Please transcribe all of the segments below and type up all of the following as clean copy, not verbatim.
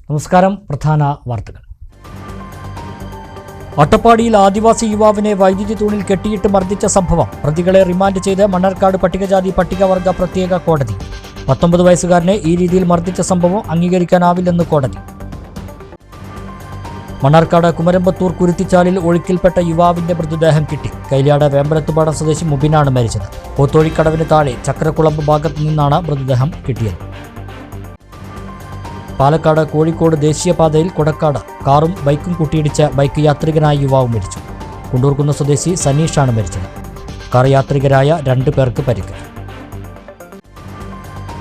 നമസ്കാരം. പ്രധാന വാർത്തകൾ. അട്ടപ്പാടിയിൽ ആദിവാസി യുവാവിനെ വൈദ്യുതി തൂണിൽ കെട്ടിയിട്ട് മർദ്ദിച്ച സംഭവം. പ്രതികളെ റിമാൻഡ് ചെയ്ത് മണ്ണാർക്കാട് പട്ടികജാതി പട്ടികവർഗ പ്രത്യേക കോടതി. 19 വയസ്സുകാരനെ ഈ രീതിയിൽ മർദ്ദിച്ച സംഭവം അംഗീകരിക്കാനാവില്ലെന്ന് കോടതി. മണ്ണാർക്കാട് കുമരമ്പത്തൂർ കുരുത്തിച്ചാലിൽ ഒഴുക്കിൽപ്പെട്ട യുവാവിന്റെ മൃതദേഹം കിട്ടി. കൈലാട് വേമ്പലത്തുപാടം സ്വദേശി മുബിനാണ് മരിച്ചത്. പോത്തോഴിക്കടവിന് താഴെ ചക്രക്കുളമ്പ് ഭാഗത്തു നിന്നാണ് മൃതദേഹം കിട്ടിയത്. പാലക്കാട് കോഴിക്കോട് ദേശീയപാതയിൽ കൊടക്കാട് കാറും ബൈക്കും കൂട്ടിയിടിച്ച ബൈക്ക് യാത്രികനായ യുവാവ് മരിച്ചു. കുണ്ടൂർകുന്ന് സ്വദേശി സനീഷാണ് മരിച്ചത്. കാർ യാത്രികരായ 2 പേർക്ക് പരിക്ക്.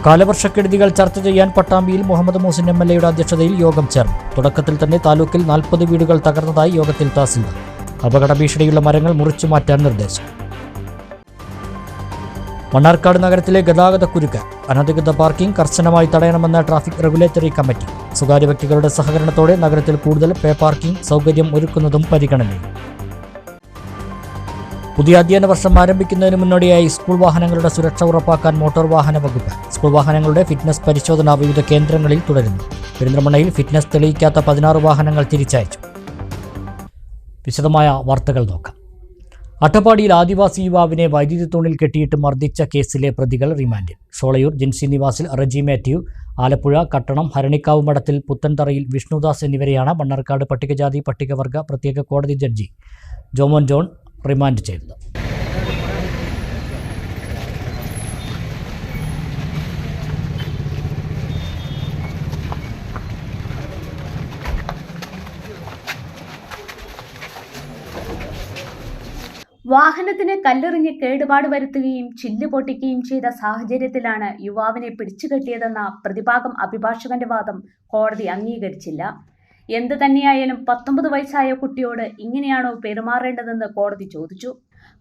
കാലവർഷക്കെടുതികൾ ചർച്ച ചെയ്യാൻ പട്ടാമ്പിയിൽ മുഹമ്മദ് മൂസിൻ MLAയുടെ അധ്യക്ഷതയിൽ യോഗം ചേർന്നു. തുടക്കത്തിൽ തന്നെ താലൂക്കിൽ 40 വീടുകൾ തകർന്നതായി യോഗത്തിൽ തഹസിൽദാർ. അപകട ഭീഷണിയുള്ള മരങ്ങൾ മുറിച്ചു മാറ്റാൻ നിർദ്ദേശം. മണ്ണാർക്കാട് നഗരത്തിലെ ഗതാഗതക്കുരുക്ക്. അനധികൃത പാർക്കിംഗ് കർശനമായി തടയണമെന്ന ട്രാഫിക് റെഗുലേറ്ററി കമ്മിറ്റി. സ്വകാര്യ വ്യക്തികളുടെ സഹകരണത്തോടെ നഗരത്തിൽ കൂടുതൽ പേ പാർക്കിംഗ് സൗകര്യം ഒരുക്കുന്നതും പരിഗണനയിൽ. പുതിയ അധ്യയന വർഷം ആരംഭിക്കുന്നതിന് മുന്നോടിയായി സ്കൂൾ വാഹനങ്ങളുടെ സുരക്ഷ ഉറപ്പാക്കാൻ മോട്ടോർ വാഹന വകുപ്പ്. സ്കൂൾ വാഹനങ്ങളുടെ ഫിറ്റ്നസ് പരിശോധന വിവിധ കേന്ദ്രങ്ങളിൽ തുടരുന്നു. പെരിന്തൽമണ്ണയിൽ ഫിറ്റ്നസ് തെളിയിക്കാത്ത 16 വാഹനങ്ങൾ തിരിച്ചയച്ചു. വിശദമായ വാർത്തകൾ നോക്കാം. അട്ടപ്പാടിയിൽ ആദിവാസി യുവാവിനെ വൈദ്യുതി തൂണിൽ കെട്ടിയിട്ട് മർദ്ദിച്ച കേസിലെ പ്രതികൾ റിമാൻഡിൽ. ഷോളയൂർ ജിൻസി നിവാസിൽ റജി മാത്യു, ആലപ്പുഴ കട്ടണം ഹരണിക്കാവ് മഠത്തിൽ പുത്തൻതറയിൽ വിഷ്ണുദാസ് എന്നിവരെയാണ് മണ്ണാർക്കാട് പട്ടികജാതി പട്ടികവർഗ പ്രത്യേക കോടതി ജഡ്ജി ജോമോൻ ജോൺ റിമാൻഡ് ചെയ്തത്. വാഹനത്തിന് കല്ലെറിഞ്ഞ് കേടുപാട് വരുത്തുകയും ചില്ല് പൊട്ടിക്കുകയും ചെയ്ത സാഹചര്യത്തിലാണ് യുവാവിനെ പിടിച്ചുകെട്ടിയതെന്ന പ്രതിഭാഗം അഭിഭാഷകന്റെ വാദം കോടതി അംഗീകരിച്ചില്ല. എന്തു തന്നെയായാലും 19 വയസ്സായ കുട്ടിയോട് ഇങ്ങനെയാണോ പെരുമാറേണ്ടതെന്ന് കോടതി ചോദിച്ചു.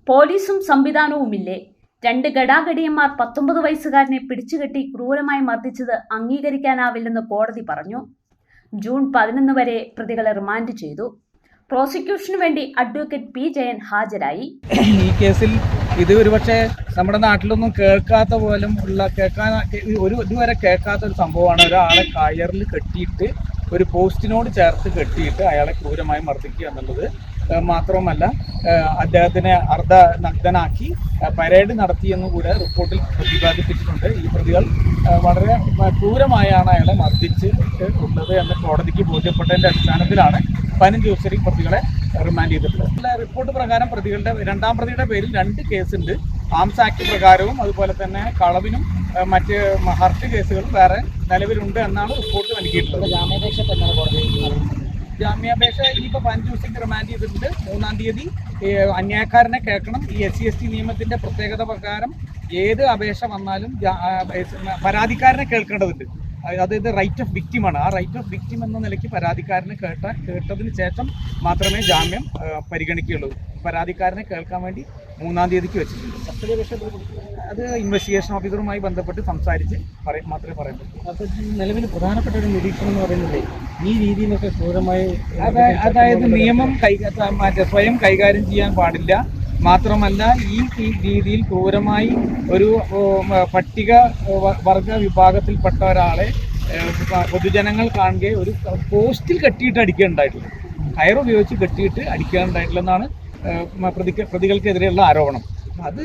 പോലീസും സംവിധാനവുമില്ലേ? 2 ഗടാഗടിയന്മാർ 19 വയസ്സുകാരനെ പിടിച്ചുകെട്ടി ക്രൂരമായി മർദ്ദിച്ചത് അംഗീകരിക്കാനാവില്ലെന്ന് കോടതി പറഞ്ഞു. ജൂൺ 11 വരെ പ്രതികളെ റിമാൻഡ് ചെയ്തു. പ്രോസിക്യൂഷനു വേണ്ടി അഡ്വക്കേറ്റ് പി ജയൻ ഹാജരായി. ഈ കേസിൽ ഇത് ഒരുപക്ഷെ നമ്മുടെ നാട്ടിലൊന്നും കേൾക്കാത്ത പോലും ഉള്ള ഇതുവരെ കേൾക്കാത്ത ഒരു സംഭവമാണ്. ഒരാളെ കയറിൽ കെട്ടിയിട്ട് ഒരു പോസ്റ്റിനോട് ചേർത്ത് കെട്ടിയിട്ട് അയാളെ ക്രൂരമായി മർദ്ദിക്കുക എന്നുള്ളത്. മാത്രമല്ല അദ്ദേഹത്തിനെ അർദ്ധനഗ്നനാക്കി പരേഡ് നടത്തിയെന്നും കൂടെ റിപ്പോർട്ടിൽ പ്രതിപാദിപ്പിച്ചിട്ടുണ്ട്. ഈ പ്രതികൾ വളരെ ക്രൂരമായാണ് അയാളെ മർദ്ദിച്ചിട്ട് ഉള്ളത് എന്ന് കോടതിക്ക് ബോധ്യപ്പെട്ടതിൻ്റെ അടിസ്ഥാനത്തിലാണ് 15 ദിവസത്തേക്ക് പ്രതികളെ റിമാൻഡ് ചെയ്തിട്ടുള്ളത്. റിപ്പോർട്ട് പ്രകാരം പ്രതികളുടെ 2ാം പ്രതിയുടെ പേരിൽ 2 കേസുണ്ട്. ആംസ് ആക്ട് പ്രകാരവും അതുപോലെ തന്നെ കളവിനും മറ്റ് ഹർട്ട് കേസുകളും വേറെ നിലവിലുണ്ട് എന്നാണ് റിപ്പോർട്ട് നൽകിയിട്ടുള്ളത്. ജാമ്യാപേക്ഷ ഇനിയിപ്പോൾ 15 ദിവസത്തേക്ക് റിമാൻഡ് ചെയ്തിട്ടുണ്ട്. 3-ാം തീയതി അന്യായക്കാരനെ കേൾക്കണം. ഈ SC നിയമത്തിൻ്റെ പ്രത്യേകത പ്രകാരം ഏത് അപേക്ഷ വന്നാലും പരാതിക്കാരനെ കേൾക്കേണ്ടതുണ്ട്. അതായത് റൈറ്റ് ഓഫ് വിക്റ്റിമാണ്. ആ റൈറ്റ് ഓഫ് വിക്റ്റിം എന്ന നിലയ്ക്ക് പരാതിക്കാരനെ കേട്ടതിന് ശേഷം മാത്രമേ ജാമ്യം പരിഗണിക്കുകയുള്ളൂ. പരാതിക്കാരനെ കേൾക്കാൻ വേണ്ടി 3-ാം തീയതിക്ക് വെച്ചിട്ടുണ്ട്. അത് ഇൻവെസ്റ്റിഗേഷൻ ഓഫീസറുമായി ബന്ധപ്പെട്ട് സംസാരിച്ച് മാത്രമേ പറയാൻ പറ്റൂ. നിലവിൽ പ്രധാനപ്പെട്ട ഒരു നിരീക്ഷണം എന്ന് പറയുന്നത് ഈ രീതിയിലൊക്കെ ക്രൂരമായി അതായത് നിയമം സ്വയം കൈകാര്യം ചെയ്യാൻ പാടില്ല. മാത്രമല്ല ഈ രീതിയിൽ ക്രൂരമായി ഒരു പട്ടിക വർഗ വിഭാഗത്തിൽപ്പെട്ട ഒരാളെ പൊതുജനങ്ങൾ കാണുകയെ ഒരു പോസ്റ്റിൽ കെട്ടിയിട്ട് അടിക്കുകയുണ്ടായിട്ടുള്ളത്. കയറുപയോഗിച്ച് കെട്ടിയിട്ട് അടിക്കുകയുണ്ടായിട്ടുള്ളതെന്നാണ് പ്രതികൾക്കെതിരെയുള്ള ആരോപണം. അത്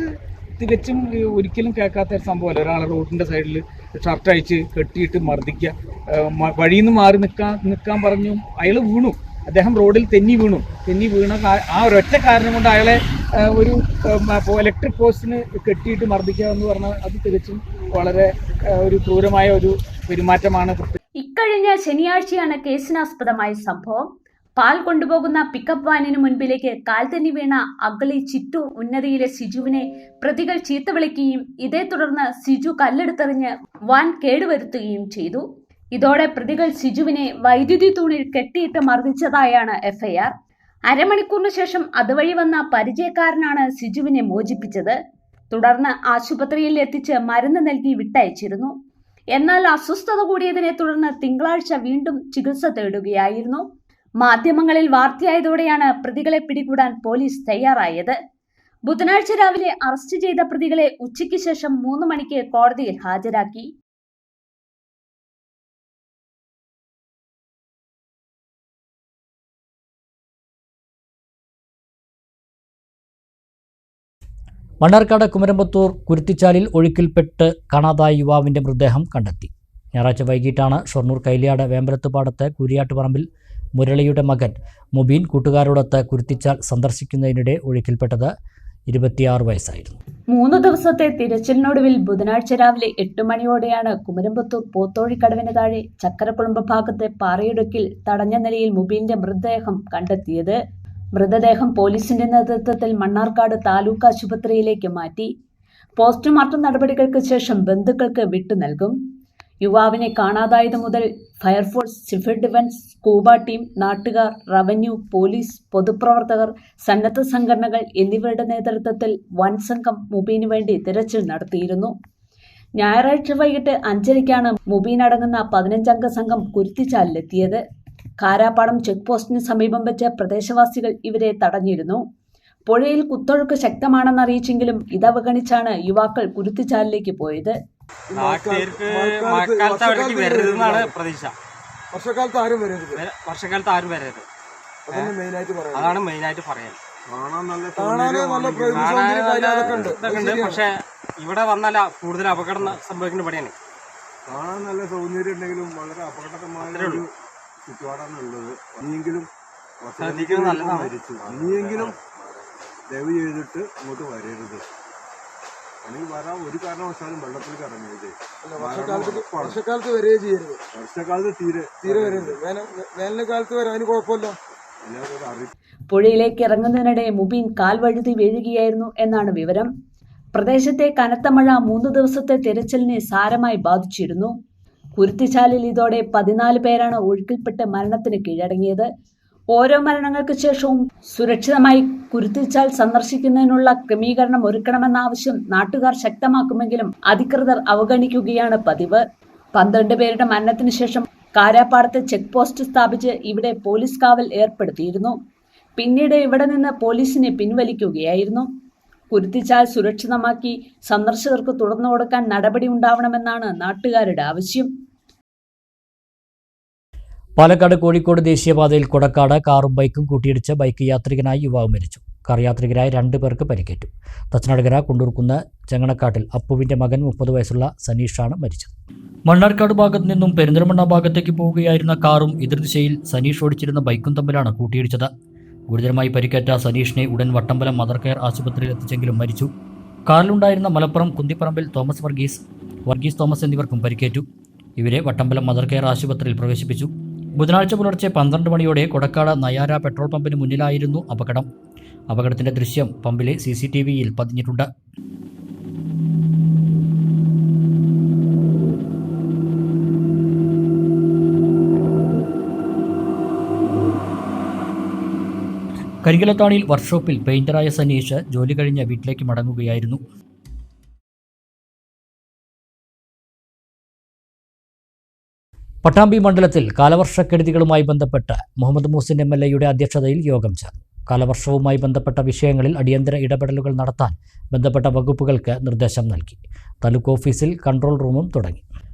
തികച്ചും ഒരിക്കലും കേൾക്കാത്ത ഒരു സംഭവമല്ല. ഒരാളെ റോഡിൻ്റെ സൈഡിൽ ഷർട്ട് അഴിച്ച് കെട്ടിയിട്ട് മർദ്ദിക്കുക, വഴിയിൽ നിന്ന് മാറി നിൽക്കാൻ പറഞ്ഞു. അയാൾ വീണു, അദ്ദേഹം റോഡിൽ തെന്നി വീണ ആ ഒരൊറ്റ കാരണം കൊണ്ട് അയാളെ ഒരു ഇലക്ട്രിക് പോസ്റ്റിന് കെട്ടിയിട്ട് മർദ്ദിക്കുക എന്ന് പറഞ്ഞാൽ അത് തികച്ചും വളരെ ഒരു ക്രൂരമായ ഒരു പെരുമാറ്റമാണ്. ഇക്കഴിഞ്ഞ ശനിയാഴ്ചയാണ് കേസിനാസ്പദമായ സംഭവം. പാൽ കൊണ്ടുപോകുന്ന പിക്കപ്പ് വാനിന് മുൻപിലേക്ക് കാൽ തെന്നി വീണ അഗളി ചിറ്റൂർ ഉന്നതിയിലെ സിജുവിനെ പ്രതികൾ ചീത്ത വിളിക്കുകയും ഇതേ തുടർന്ന് സിജു കല്ലെടുത്തെറിഞ്ഞ് വാൻ കേടുവരുത്തുകയും ചെയ്തു. ഇതോടെ പ്രതികൾ സിജുവിനെ വൈദ്യുതി തൂണിൽ കെട്ടിയിട്ട് മർദ്ദിച്ചതായാണ് FIR. അരമണിക്കൂറിന് ശേഷം അതുവഴി വന്ന പരിചയക്കാരനാണ് സിജുവിനെ മോചിപ്പിച്ചത്. തുടർന്ന് ആശുപത്രിയിൽ എത്തിച്ച് മരുന്ന് നൽകി വിട്ടയച്ചിരുന്നു. എന്നാൽ അസ്വസ്ഥത കൂടിയതിനെ തുടർന്ന് തിങ്കളാഴ്ച വീണ്ടും ചികിത്സ തേടുകയായിരുന്നു. മാധ്യമങ്ങളിൽ വാർത്തയായതോടെയാണ് പ്രതികളെ പിടികൂടാൻ പോലീസ് തയ്യാറായത്. ബുധനാഴ്ച രാവിലെ അറസ്റ്റ് ചെയ്ത പ്രതികളെ ഉച്ചയ്ക്ക് ശേഷം 3 മണിക്ക് കോടതിയിൽ ഹാജരാക്കി. മണ്ണാർക്കാട് കുമരമ്പത്തൂർ കുരുത്തിച്ചാലിൽ ഒഴുക്കിൽപ്പെട്ട് കാണാതായ യുവാവിൻ്റെ മൃതദേഹം കണ്ടെത്തി. ഞായറാഴ്ച വൈകിട്ടാണ് ഷൊർണൂർ കൈലിയാട് വേമ്പലത്തുപാടത്ത് കുരിയാട്ടുപറമ്പിൽ മുരളിയുടെ മകൻ മുബീൻ കൂട്ടുകാരോടൊത്ത് കുരുത്തിച്ചാൽ സന്ദർശിക്കുന്നതിനിടെ ഒഴുക്കിൽപ്പെട്ടത്. 26 വയസ്സായിരുന്നു. 3 ദിവസത്തെ തിരച്ചിലിനൊടുവിൽ ബുധനാഴ്ച രാവിലെ 8 മണിയോടെയാണ് കുമരമ്പത്തൂർ പോത്തോഴിക്കടവിന് താഴെ ചക്കരക്കുളമ്പ് ഭാഗത്തെ പാറയിടുക്കിൽ തടഞ്ഞ നിലയിൽ മുബീന്റെ മൃതദേഹം കണ്ടെത്തിയത്. മൃതദേഹം പോലീസിന്റെ നേതൃത്വത്തിൽ മണ്ണാർക്കാട് താലൂക്ക് ആശുപത്രിയിലേക്ക് മാറ്റി. പോസ്റ്റ്മോർട്ടം നടപടികൾക്ക് ശേഷം ബന്ധുക്കൾക്ക് വിട്ടു നൽകും. യുവാവിനെ കാണാതായത് മുതൽ fire force, civil defence, scuba team, നാട്ടുകാർ, റവന്യൂ, പോലീസ്, പൊതുപ്രവർത്തകർ, സന്നദ്ധ സംഘടനകൾ എന്നിവരുടെ നേതൃത്വത്തിൽ വൻ സംഘം മുബീനു വേണ്ടി തിരച്ചിൽ നടത്തിയിരുന്നു. ഞായറാഴ്ച വൈകിട്ട് 5:30-ക്കാണ് മുബീൻ അടങ്ങുന്ന 15-അംഗ സംഘം കുരുത്തിച്ചാലിലെത്തിയത്. കാരാപ്പാടം ചെക്ക് പോസ്റ്റിന് സമീപം വെച്ച് പ്രദേശവാസികൾ ഇവരെ തടഞ്ഞിരുന്നു. പുഴയിൽ കുത്തൊഴുക്ക് ശക്തമാണെന്ന് അറിയിച്ചെങ്കിലും ഇതവഗണിച്ചാണ് യുവാക്കൾ കുരുത്തിച്ചാലിലേക്ക് പോയത്. മഴക്കാലത്ത് അവർക്ക് വരരുതെന്നാണ് പ്രതീക്ഷ. വർഷക്കാലത്ത് ആരും വരരുത്. അതാണ് മെയിനായിട്ട് പറയാൻ. പക്ഷെ ഇവിടെ വന്നല്ല കൂടുതൽ അപകടം സംഭവിക്കുന്ന പടിയാണ്. കാണാൻ നല്ല സൗന്ദര്യം ഉണ്ടെങ്കിലും വളരെ അപകടകരമായ ഒരു ചുറ്റുപാടാണ് ഉള്ളത്. ഇനിയെങ്കിലും ഇനിയെങ്കിലും ദയവ് ചെയ്തിട്ട് ഇങ്ങോട്ട് വരരുത്. അല്ലെങ്കിൽ വരാൻ ഒരു കാരണവശാലും വെള്ളത്തിൽ കറങ്ങരുത്. വർഷക്കാലത്ത് വരികയും ചെയ്യരുത്. വർഷക്കാലത്ത് തീരെ വരരുത്. വേനൽക്കാലത്ത് വരാൻ കുഴപ്പമില്ല. പുഴയിലേക്ക് ഇറങ്ങുന്നതിനിടെ മുബീൻ കാൽ വഴുതി വീഴുകയായിരുന്നു എന്നാണ് വിവരം. പ്രദേശത്തെ കനത്ത മഴ 3 ദിവസത്തെ തിരച്ചിലിനെ സാരമായി ബാധിച്ചിരുന്നു. കുരുത്തിച്ചാലിൽ ഇതോടെ 14 പേരാണ് ഒഴുക്കിൽപ്പെട്ട് മരണത്തിന് കീഴടങ്ങിയത്. ഓരോ മരണങ്ങൾക്ക് ശേഷവും സുരക്ഷിതമായി കുരുത്തിച്ചാൽ സന്ദർശിക്കുന്നതിനുള്ള ക്രമീകരണം ഒരുക്കണമെന്ന ആവശ്യം നാട്ടുകാർ ശക്തമാക്കുമെങ്കിലും അധികൃതർ അവഗണിക്കുകയാണ് പതിവ്. 12 പേരുടെ മരണത്തിന് ശേഷം കാരാപ്പാടത്ത് ചെക്ക് പോസ്റ്റ് സ്ഥാപിച്ച് ഇവിടെ പോലീസ് കാവൽ ഏർപ്പെടുത്തിയിരുന്നു. പിന്നീട് ഇവിടെ നിന്ന് പോലീസിനെ പിൻവലിക്കുകയായിരുന്നു. കുരുത്തിച്ചാൽ സുരക്ഷിതമാക്കി സന്ദർശകർക്ക് തുറന്നു കൊടുക്കാൻ നടപടി ഉണ്ടാവണമെന്നാണ് നാട്ടുകാരുടെ ആവശ്യം. പാലക്കാട് കോഴിക്കോട് ദേശീയപാതയിൽ കൊടക്കാട് കാറും ബൈക്കും കൂട്ടിയിടിച്ച് ബൈക്ക് യാത്രികനായി യുവാവ് മരിച്ചു. കാർ യാത്രികരായ 2 പേർക്ക് പരിക്കേറ്റു. തച്ചനാടുകര കുണ്ടൂർക്കുന്ന് ചെങ്ങണക്കാട്ടിൽ അപ്പുവിൻ്റെ മകൻ 30 വയസ്സുള്ള സനീഷാണ് മരിച്ചത്. മണ്ണാർക്കാട് ഭാഗത്തു നിന്നും പെരിന്തൽമണ്ണ ഭാഗത്തേക്ക് പോവുകയായിരുന്ന കാറും എതിർദിശയിൽ സനീഷ് ഓടിച്ചിരുന്ന ബൈക്കും തമ്മിലാണ് കൂട്ടിയിടിച്ചത്. ഗുരുതരമായി പരിക്കേറ്റ സനീഷിനെ ഉടൻ വട്ടമ്പലം മദർ കെയർ ആശുപത്രിയിൽ എത്തിച്ചെങ്കിലും മരിച്ചു. കാറിലുണ്ടായിരുന്ന മലപ്പുറം കുന്തിപ്പറമ്പിൽ തോമസ് വർഗീസ് തോമസ് എന്നിവർക്കും പരിക്കേറ്റു. ഇവരെ വട്ടമ്പലം മദർ കെയർ ആശുപത്രിയിൽ പ്രവേശിപ്പിച്ചു. ബുധനാഴ്ച പുലർച്ചെ 12 മണിയോടെ കൊടക്കാട് നയാര പെട്രോൾ പമ്പിന് മുന്നിലായിരുന്നു അപകടം. അപകടത്തിന്റെ ദൃശ്യം പമ്പിലെ CCTVയിൽ പതിഞ്ഞിട്ടുണ്ട്. കരിങ്കലത്താണിയിൽ വർക്ക്ഷോപ്പിൽ പെയിന്ററായ സനീഷ് ജോലി കഴിഞ്ഞ് വീട്ടിലേക്ക് മടങ്ങുകയായിരുന്നു. പട്ടാമ്പി മണ്ഡലത്തിൽ കാലവർഷക്കെടുതികളുമായി ബന്ധപ്പെട്ട് മുഹമ്മദ് മൂസിൻ MLAയുടെ അധ്യക്ഷതയിൽ യോഗം ചേർന്നു. കാലവർഷവുമായി ബന്ധപ്പെട്ട വിഷയങ്ങളിൽ അടിയന്തര ഇടപെടലുകൾ നടത്താൻ ബന്ധപ്പെട്ട വകുപ്പുകൾക്ക് നിർദ്ദേശം നൽകി. താലൂക്ക് ഓഫീസിൽ കൺട്രോൾ റൂമും തുടങ്ങി.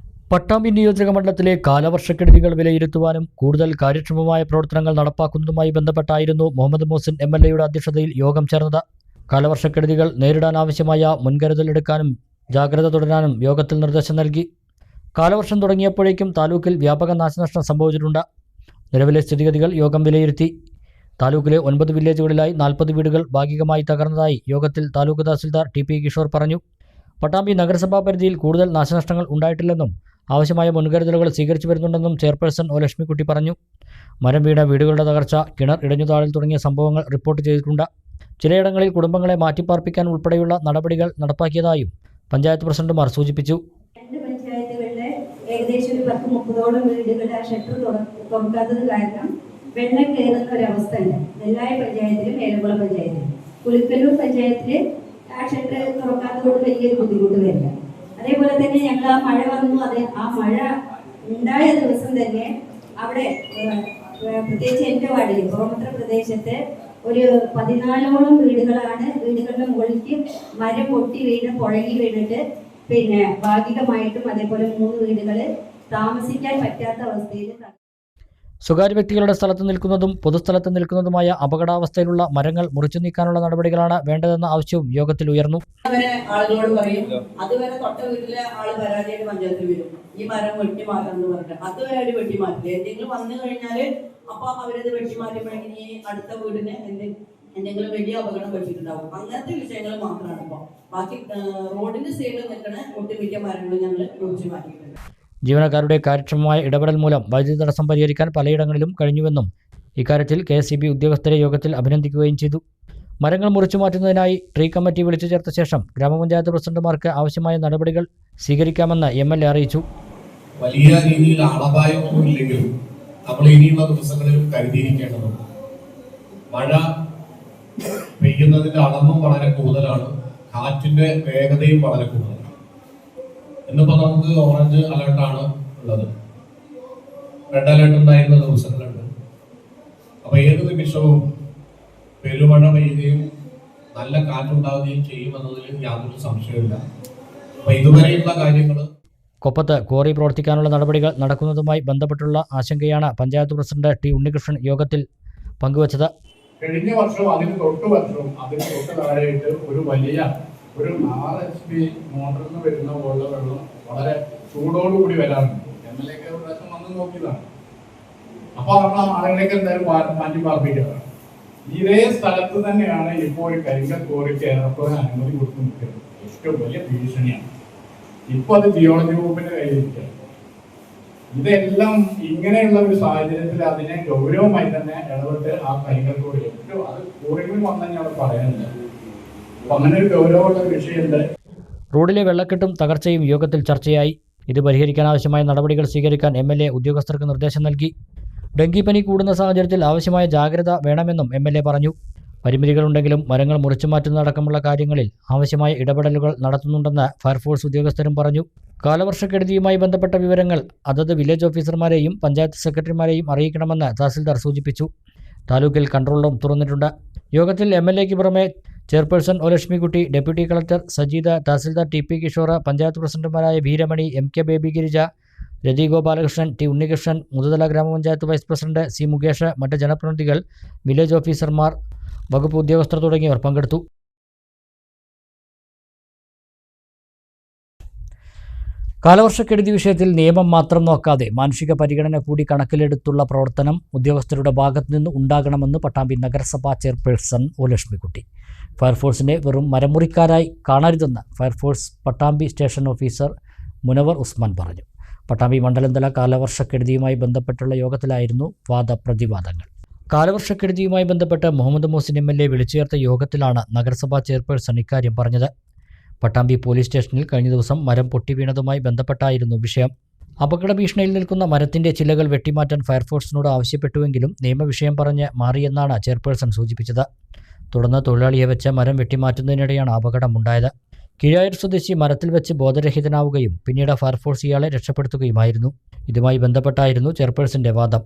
പട്ടാമ്പി നിയോജക മണ്ഡലത്തിലെ കാലവർഷക്കെടുതികൾ വിലയിരുത്തുവാനും കൂടുതൽ കാര്യക്ഷമമായ പ്രവർത്തനങ്ങൾ നടപ്പാക്കുന്നതുമായി ബന്ധപ്പെട്ടായിരുന്നു മുഹമ്മദ് മൂസിൻ MLAയുടെ അധ്യക്ഷതയിൽ യോഗം ചേർന്നത്. കാലവർഷക്കെടുതികൾ നേരിടാനാവശ്യമായ മുൻകരുതലെടുക്കാനും ജാഗ്രത തുടരാനും യോഗത്തിൽ നിർദ്ദേശം നൽകി. കാലവർഷം തുടങ്ങിയപ്പോഴേക്കും താലൂക്കിൽ വ്യാപക നാശനഷ്ടം സംഭവിച്ചിട്ടുണ്ട്. നിലവിലെ സ്ഥിതിഗതികൾ യോഗം വിലയിരുത്തി. താലൂക്കിലെ 9 വില്ലേജുകളിലായി 40 വീടുകൾ ഭാഗികമായി തകർന്നതായി യോഗത്തിൽ താലൂക്ക് തഹസിൽദാർ TP കിഷോർ പറഞ്ഞു. പട്ടാമ്പി നഗരസഭാ പരിധിയിൽ കൂടുതൽ നാശനഷ്ടങ്ങൾ ഉണ്ടായിട്ടില്ലെന്നും ആവശ്യമായ മുൻകരുതലുകൾ സ്വീകരിച്ചു വരുന്നുണ്ടെന്നും ചെയർപേഴ്സൺ O ലക്ഷ്മിക്കുട്ടി പറഞ്ഞു. മരം വീണ വീടുകളുടെ തകർച്ച, കിണർ ഇടഞ്ഞുതാഴൽ തുടങ്ങിയ സംഭവങ്ങൾ റിപ്പോർട്ട് ചെയ്തിട്ടുണ്ട്. ചിലയിടങ്ങളിൽ കുടുംബങ്ങളെ മാറ്റിപ്പാർപ്പിക്കാൻ ഉൾപ്പെടെയുള്ള നടപടികൾ നടപ്പാക്കിയതായും പഞ്ചായത്ത് പ്രസിഡന്റുമാർ സൂചിപ്പിച്ചു. ഏകദേശം ഒരു 10-30ഓളം വീടുകളുടെ ആ ഷട്ടർ തുറക്കാത്തത് കാരണം വെള്ളം കയറുന്ന ഒരവസ്ഥ ഉണ്ട്. നെല്ലായി പഞ്ചായത്തിലും ഏലംകുളം പഞ്ചായത്തിലും. കുളിക്കല്ലൂർ പഞ്ചായത്തില് ആ ഷട്ടർ തുറക്കാത്തതുകൊണ്ട് വലിയൊരു ബുദ്ധിമുട്ട് വരില്ല. അതേപോലെ തന്നെ ഞങ്ങൾ ആ മഴ വന്നു, ആ മഴ ഉണ്ടായ ദിവസം തന്നെ അവിടെ പ്രത്യേകിച്ച് എൻ്റെ വാർഡിൽ പുറമത്ര പ്രദേശത്ത് ഒരു 14ഓളം വീടുകളാണ് വീടുകളുടെ മുകളിലേക്ക് മരം പൊട്ടി വീണ് പുഴകി വീണിട്ട് ഭാഗികമായിട്ടും അതേപോലെ 3 വീടുകൾ താമസിക്കാൻ പറ്റാത്ത അവസ്ഥയിൽ. സ്വകാര്യ വ്യക്തികളുടെ സ്ഥലത്ത് നിൽക്കുന്നതും പൊതുസ്ഥലത്ത് നിൽക്കുന്നതുമായ അപകടാവസ്ഥയിലുള്ള മരങ്ങൾ മുറിച്ചു നീക്കാനുള്ള നടപടികളാണ് വേണ്ടതെന്ന ആവശ്യവും യോഗത്തിൽ ഉയർന്നു. ആളുകളോട് പറയും, അതുവരെ തൊട്ട വീട്ടിലെ ആള് പരാതിയായിട്ട് പഞ്ചായത്തിൽ വരും, ഈ മരം വെട്ടിമാറ്റം എന്ന് പറഞ്ഞിട്ട്. അതുവരെ അവര് വെട്ടിമാറ്റില്ല. എന്തെങ്കിലും വന്നു കഴിഞ്ഞാല് അപ്പൊ അവരത് വെട്ടിമാറ്റുമ്പോഴെങ്കിൽ ഈ അടുത്ത വീടിന് എന്തെങ്കിലും വലിയ അപകടം പറ്റിയിട്ടുണ്ടാവും. അങ്ങനത്തെ വിഷയങ്ങൾ മാത്രമാണ്. ഇപ്പൊ ബാക്കി റോഡിന്റെ സൈഡിൽ നിൽക്കുന്ന ഒട്ടുമിക്ക മരങ്ങളും ഞങ്ങൾ മുറിച്ചു മാറ്റിയിട്ടുണ്ട്. ജീവനക്കാരുടെ കാര്യക്ഷമമായ ഇടപെടൽ മൂലം വൈദ്യുതി തടസ്സം പരിഹരിക്കാൻ പലയിടങ്ങളിലും കഴിഞ്ഞുവെന്നും ഇക്കാര്യത്തിൽ KSEB ഉദ്യോഗസ്ഥരെ യോഗത്തിൽ അഭിനന്ദിക്കുകയും ചെയ്തു. മരങ്ങൾ മുറിച്ചു മാറ്റുന്നതിനായി ട്രീ കമ്മിറ്റി വിളിച്ചു ചേർത്ത ശേഷം ഗ്രാമപഞ്ചായത്ത് പ്രസിഡന്റുമാർക്ക് ആവശ്യമായ നടപടികൾ സ്വീകരിക്കാമെന്ന് MLA അറിയിച്ചു. വലിയ രീതിയിൽ ആളപായമൊന്നും ഇല്ലെങ്കിലും നമ്മൾ ഇനിയുള്ള ദിവസങ്ങളിലും കരുതിയിരിക്കേണ്ടതുണ്ട്. മഴ പെയ്യുന്നതിന്റെ അളവും വളരെ കൂടുതലാണ്, കാറ്റിന്റെ വേഗതയും വളരെ കൂടുതലാണ്. ഇന്നിപ്പോ നമുക്ക് ഓറഞ്ച് അലർട്ടാണ് ഉള്ളത്, റെഡ് അലർട്ട് ഉണ്ടായിരുന്ന ദിവസങ്ങളുണ്ട്. അപ്പൊ ഏത് നിമിഷവും പെരുമഴ പെയ്യുകയും നല്ല കാറ്റുണ്ടാവുകയും ചെയ്യുമെന്നതിൽ യാതൊരു സംശയമില്ല. അപ്പൊ ഇതുവരെയുള്ള കാര്യങ്ങൾ കൊപ്പത്ത് ക്വാറി പ്രവർത്തിക്കാനുള്ള നടപടികൾ നടക്കുന്നതുമായി ബന്ധപ്പെട്ടുള്ള ആശങ്കയാണ് പഞ്ചായത്ത് പ്രസിഡന്റ് T. ഉണ്ണികൃഷ്ണൻ യോഗത്തിൽ പങ്കുവച്ചത്. കഴിഞ്ഞ വർഷവും അതിന് തൊട്ട് വർഷവും അതിന് തൊട്ട് താഴെയായിട്ട് ഒരു വലിയ 4 HP മോട്ടറിൽ നിന്ന് വരുന്ന പോലുള്ള വെള്ളം വളരെ ചൂടോടുകൂടി വരാറുണ്ട്. MLA ഒരു പ്രാവശ്യം വന്ന് നോക്കിയതാണ്. അപ്പൊ നമ്മൾ ആളുകളേക്ക് എന്തായാലും മാറ്റി പാർപ്പിക്കുകയാണ്. ഇതേ സ്ഥലത്ത് തന്നെയാണ് ഇപ്പോൾ കരിങ്കൽ ക്വാറിക്ക് ഏറെക്കുറെ അനുമതി കൊടുത്തു നിൽക്കുന്നത്. ഏറ്റവും വലിയ ഭീഷണിയാണ്. ഇപ്പൊ അത് ജിയോളജി വകുപ്പിന്റെ കയ്യിലിരിക്കുകയാണ്. ഇതെല്ലാം ഇങ്ങനെയുള്ള ഒരു സാഹചര്യത്തിൽ അതിനെ ഗൗരവമായി തന്നെ ഇടപെട്ട് ആ കരിങ്കൽ ക്വാറി ഏറ്റവും അത് ക്വാറിയിൽ വന്നാൽ ഞാൻ പറയുന്നില്ല. അപ്പൊ അങ്ങനെ ഒരു ഗൗരവമുള്ള വിഷയമുണ്ട്. റോഡിലെ വെള്ളക്കെട്ടും തകർച്ചയും യോഗത്തിൽ ചർച്ചയായി. ഇത് പരിഹരിക്കാനാവശ്യമായ നടപടികൾ സ്വീകരിക്കാൻ MLA ഉദ്യോഗസ്ഥർക്ക് നിർദ്ദേശം നൽകി. ഡെങ്കിപ്പനി കൂടുന്ന സാഹചര്യത്തിൽ ആവശ്യമായ ജാഗ്രത വേണമെന്നും MLA പറഞ്ഞു. പരിമിതികളുണ്ടെങ്കിലും മരങ്ങൾ മുറിച്ചു മാറ്റുന്നതടക്കമുള്ള കാര്യങ്ങളിൽ ആവശ്യമായ ഇടപെടലുകൾ നടത്തുന്നുണ്ടെന്ന് ഫയർഫോഴ്സ് ഉദ്യോഗസ്ഥരും പറഞ്ഞു. കാലവർഷക്കെടുതിയുമായി ബന്ധപ്പെട്ട വിവരങ്ങൾ അതത് വില്ലേജ് ഓഫീസർമാരെയും പഞ്ചായത്ത് സെക്രട്ടറിമാരെയും അറിയിക്കണമെന്ന് തഹസിൽദാർ സൂചിപ്പിച്ചു. താലൂക്കിൽ കൺട്രോൾ റൂം തുറന്നിട്ടുണ്ട്. യോഗത്തിൽ MLAയ്ക്ക് പുറമെ chairperson O. Lakshmikutty, deputy collector Sajeed, tahsildar TP Kishore, panchayat പ്രസിഡന്റുമാരായ വീരമണി, MK ബേബി ഗിരിജ, രതി ഗോപാലകൃഷ്ണൻ, T. ഉണ്ണികൃഷ്ണൻ, മുതുതല ഗ്രാമപഞ്ചായത്ത് വൈസ് പ്രസിഡന്റ് C. മുകേഷ്, മറ്റ് ജനപ്രതിനിധികൾ, വില്ലേജ് ഓഫീസർമാർ, വകുപ്പ് ഉദ്യോഗസ്ഥർ തുടങ്ങിയവർ പങ്കെടുത്തു. കാലവർഷക്കെടുതി വിഷയത്തിൽ നിയമം മാത്രം നോക്കാതെ മാനുഷിക പരിഗണന കൂടി കണക്കിലെടുത്തുള്ള പ്രവർത്തനം ഉദ്യോഗസ്ഥരുടെ ഭാഗത്തുനിന്ന് ഉണ്ടാകണമെന്ന് പട്ടാമ്പി നഗരസഭാ ചെയർപേഴ്സൺ ഒ. ലക്ഷ്മിക്കുട്ടി. ഫയർഫോഴ്സിനെ വെറും മരമുറിക്കാരായി കാണരുതെന്ന് fire force Pattambi station officer Munavar Usman പറഞ്ഞു. പട്ടാമ്പി മണ്ഡലംതല കാലവർഷക്കെടുതിയുമായി ബന്ധപ്പെട്ടുള്ള യോഗത്തിലായിരുന്നു വാദപ്രതിവാദങ്ങൾ. കാലവർഷക്കെടുതിയുമായി ബന്ധപ്പെട്ട് മുഹമ്മദ് മോസിൻ MLA വിളിച്ചു ചേർത്ത യോഗത്തിലാണ് നഗരസഭാ ചെയർപേഴ്സൺ ഇക്കാര്യം പറഞ്ഞത്. പട്ടാമ്പി പോലീസ് സ്റ്റേഷനിൽ കഴിഞ്ഞ ദിവസം മരം പൊട്ടി വീണതുമായി ബന്ധപ്പെട്ടായിരുന്നു വിഷയം. അപകട ഭീഷണിയിൽ നിൽക്കുന്ന മരത്തിന്റെ ചില്ലകൾ വെട്ടിമാറ്റാൻ ഫയർഫോഴ്സിനോട് ആവശ്യപ്പെട്ടുവെങ്കിലും നിയമവിഷയം പറഞ്ഞ് മാറിയെന്നാണ് ചെയർപേഴ്സൺ സൂചിപ്പിച്ചത്. തുടർന്ന് തൊഴിലാളിയെ വെച്ച് മരം വെട്ടിമാറ്റുന്നതിനിടെയാണ് അപകടമുണ്ടായത്. കീഴായൂർ സ്വദേശി മരത്തിൽ വെച്ച് ബോധരഹിതനാവുകയും പിന്നീട് ഫയർഫോഴ്സ് ഇയാളെ രക്ഷപ്പെടുത്തുകയുമായിരുന്നു. ഇതുമായി ബന്ധപ്പെട്ടായിരുന്നു ചെയർപേഴ്സന്റെ വാദം.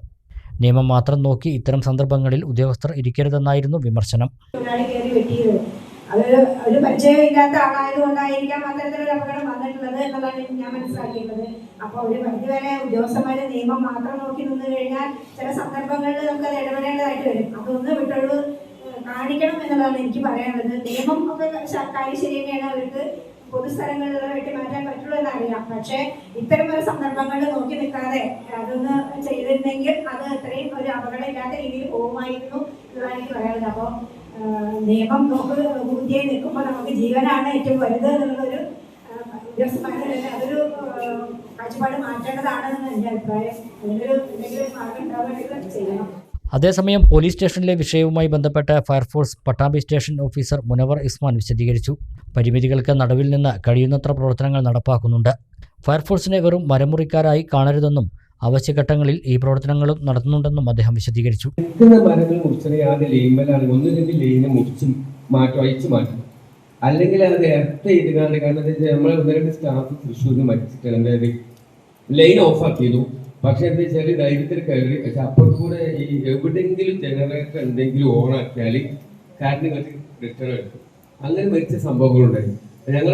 നിയമം മാത്രം നോക്കി ഇത്തരം സന്ദർഭങ്ങളിൽ ഉദ്യോഗസ്ഥർ ഇരിക്കരുതെന്നായിരുന്നു വിമർശനം. ഒരു പരിചയമില്ലാത്ത ആളായതുകൊണ്ടായിരിക്കാം അത്തരത്തിലൊരു അപകടം വന്നിട്ടുള്ളത് എന്നുള്ളതാണ് ഞാൻ മനസ്സിലാക്കിയിട്ടുള്ളത്. അപ്പോൾ ഒരു പരിധിവരെ ഉദ്യോഗസ്ഥന്മാരെ നിയമം മാത്രം നോക്കി നിന്ന് കഴിഞ്ഞാൽ ചില സന്ദർഭങ്ങളിൽ നമുക്ക് അത് ഇടപെടേണ്ടതായിട്ട് വരും. അതൊന്ന് വിട്ടൊഴിവ് കാണിക്കണം എന്നുള്ളതാണ് എനിക്ക് പറയാനുള്ളത്. നിയമം ഒക്കെ കാര്യം ശരി തന്നെയാണ്, അവർക്ക് പൊതുസ്ഥലങ്ങളിൽ വെട്ടിമാറ്റാൻ പറ്റുള്ളൂ എന്നറിയാം. പക്ഷേ ഇത്തരം ഒരു സന്ദർഭങ്ങളിൽ നോക്കി നിൽക്കാതെ അതൊന്ന് ചെയ്തിരുന്നെങ്കിൽ അത് ഇത്രയും ഒരു അപകടമില്ലാത്ത രീതിയിൽ പോകുമായിരുന്നു എന്നതാണ് എനിക്ക് പറയാനുള്ളത്. അപ്പോൾ നിയമം നോക്ക് ബുദ്ധിയായി നിൽക്കുമ്പോൾ നമുക്ക് ജീവനാണ് ഏറ്റവും വലുത് എന്നുള്ളൊരു ഉദ്യോഗസ്ഥന്മാരുടെ അതൊരു കാഴ്ചപ്പാട് മാറ്റേണ്ടതാണെന്ന് എൻ്റെ അഭിപ്രായം. അതിനൊരു എന്തെങ്കിലും മാർഗം ഉണ്ടാവുകയാണെങ്കിൽ ചെയ്യണം. അതേസമയം പോലീസ് സ്റ്റേഷനിലെ വിഷയവുമായി ബന്ധപ്പെട്ട് fire force Pattambi station officer Munavar Usman വിശദീകരിച്ചു. പരിമിതികൾക്ക് നടുവിൽ നിന്ന് കഴിയുന്നത്ര പ്രവർത്തനങ്ങൾ നടപ്പാക്കുന്നുണ്ട്. ഫയർഫോഴ്സിനെ വെറും മരമുറിക്കാരായി കാണരുതെന്നും അവശ്യഘട്ടങ്ങളിൽ ഈ പ്രവർത്തനങ്ങളും നടത്തുന്നുണ്ടെന്നും അദ്ദേഹം വിശദീകരിച്ചു. മരങ്ങൾ മുറിച്ചത് ആദ്യം ലൈൻമേലാണ്, ഒന്നില്ലെങ്കിൽ ലൈനെ മുറിച്ച് അയച്ചു മാറ്റും, അല്ലെങ്കിൽ അത് എർത്ത് ചെയ്ത് കാണുക. കാരണം നമ്മളെ 1-2 സ്റ്റാഫ് തൃശ്ശൂരിൽ മരിച്ചിട്ടുണ്ട്, ലൈൻ ഓഫ് ആക്കിയതു. പക്ഷെ എന്താ വെച്ചാൽ ധൈര്യത്തിൽ കയറി. പക്ഷെ അപ്പോൾ കൂടെ ഈ എവിടെയെങ്കിലും ജനറേറ്റർ എന്തെങ്കിലും ഓൺ ആക്കിയാൽ കാറ്റിന് കത്തി റിട്ടേൺ എടുക്കും. അങ്ങനെ മരിച്ച സംഭവങ്ങളുണ്ടായി. ഞങ്ങൾ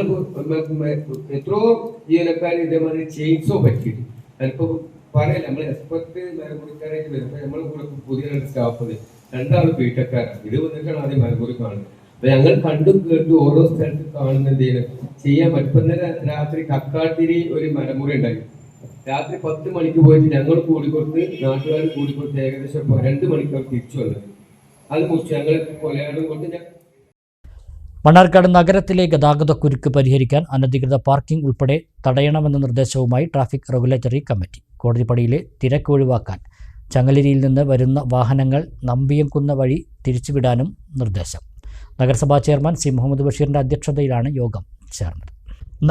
എത്രയോ ജീവനക്കാർ ഇതേമാതിരി ചെയിൻസോ പറ്റിയിട്ട്. അതിപ്പോൾ പറയില്ല, നമ്മൾ എക്സ്പെർട്ട് മലമുറിക്കാരായിട്ട് വരുമ്പോൾ നമ്മൾ കൂടെ പുതിയ സ്റ്റാഫ് 2 ബിടെക്കാരാണ്. ഇത് വന്നിട്ടാണ് ആദ്യം മലമുറി കാണുന്നത്. അപ്പൊ ഞങ്ങൾ കണ്ടും കേട്ടും ഓരോ സ്ഥലത്ത് കാണുന്ന എന്തെങ്കിലും ചെയ്യാൻ പറ്റും. ഇപ്പൊ ഇന്നലെ രാത്രി കക്കാട്ടിരി ഒരു മലമുറി ഉണ്ടായി. രാത്രി 10 മണിക്ക് പോയിട്ട് ഞങ്ങൾ കൂടിക്കൊടുത്ത്, നാട്ടുകാർ കൂടിക്കൊടുത്ത് ഏകദേശം 2 മണിക്കൂർ തിരിച്ചു വന്നത്. അത് മുറിച്ച് ഞങ്ങൾ കൊലയാടും കൊണ്ട് മണ്ണാർക്കാട് നഗരത്തിലെ ഗതാഗതക്കുരുക്ക് പരിഹരിക്കാൻ അനധികൃത പാർക്കിംഗ് ഉൾപ്പെടെ തടയണമെന്ന നിർദ്ദേശവുമായി ട്രാഫിക് റെഗുലേറ്ററി കമ്മിറ്റി. കോടതിപ്പടിയിലെ തിരക്ക് ഒഴിവാക്കാൻ ചങ്ങലേരിയിൽ നിന്ന് വരുന്ന വാഹനങ്ങൾ നമ്പിയംകുന്ന് വഴി തിരിച്ചുവിടാനും നിർദ്ദേശം. നഗരസഭാ ചെയർമാൻ സി മുഹമ്മദ് ബഷീറിന്റെ അധ്യക്ഷതയിലാണ് യോഗം ചേർന്നത്.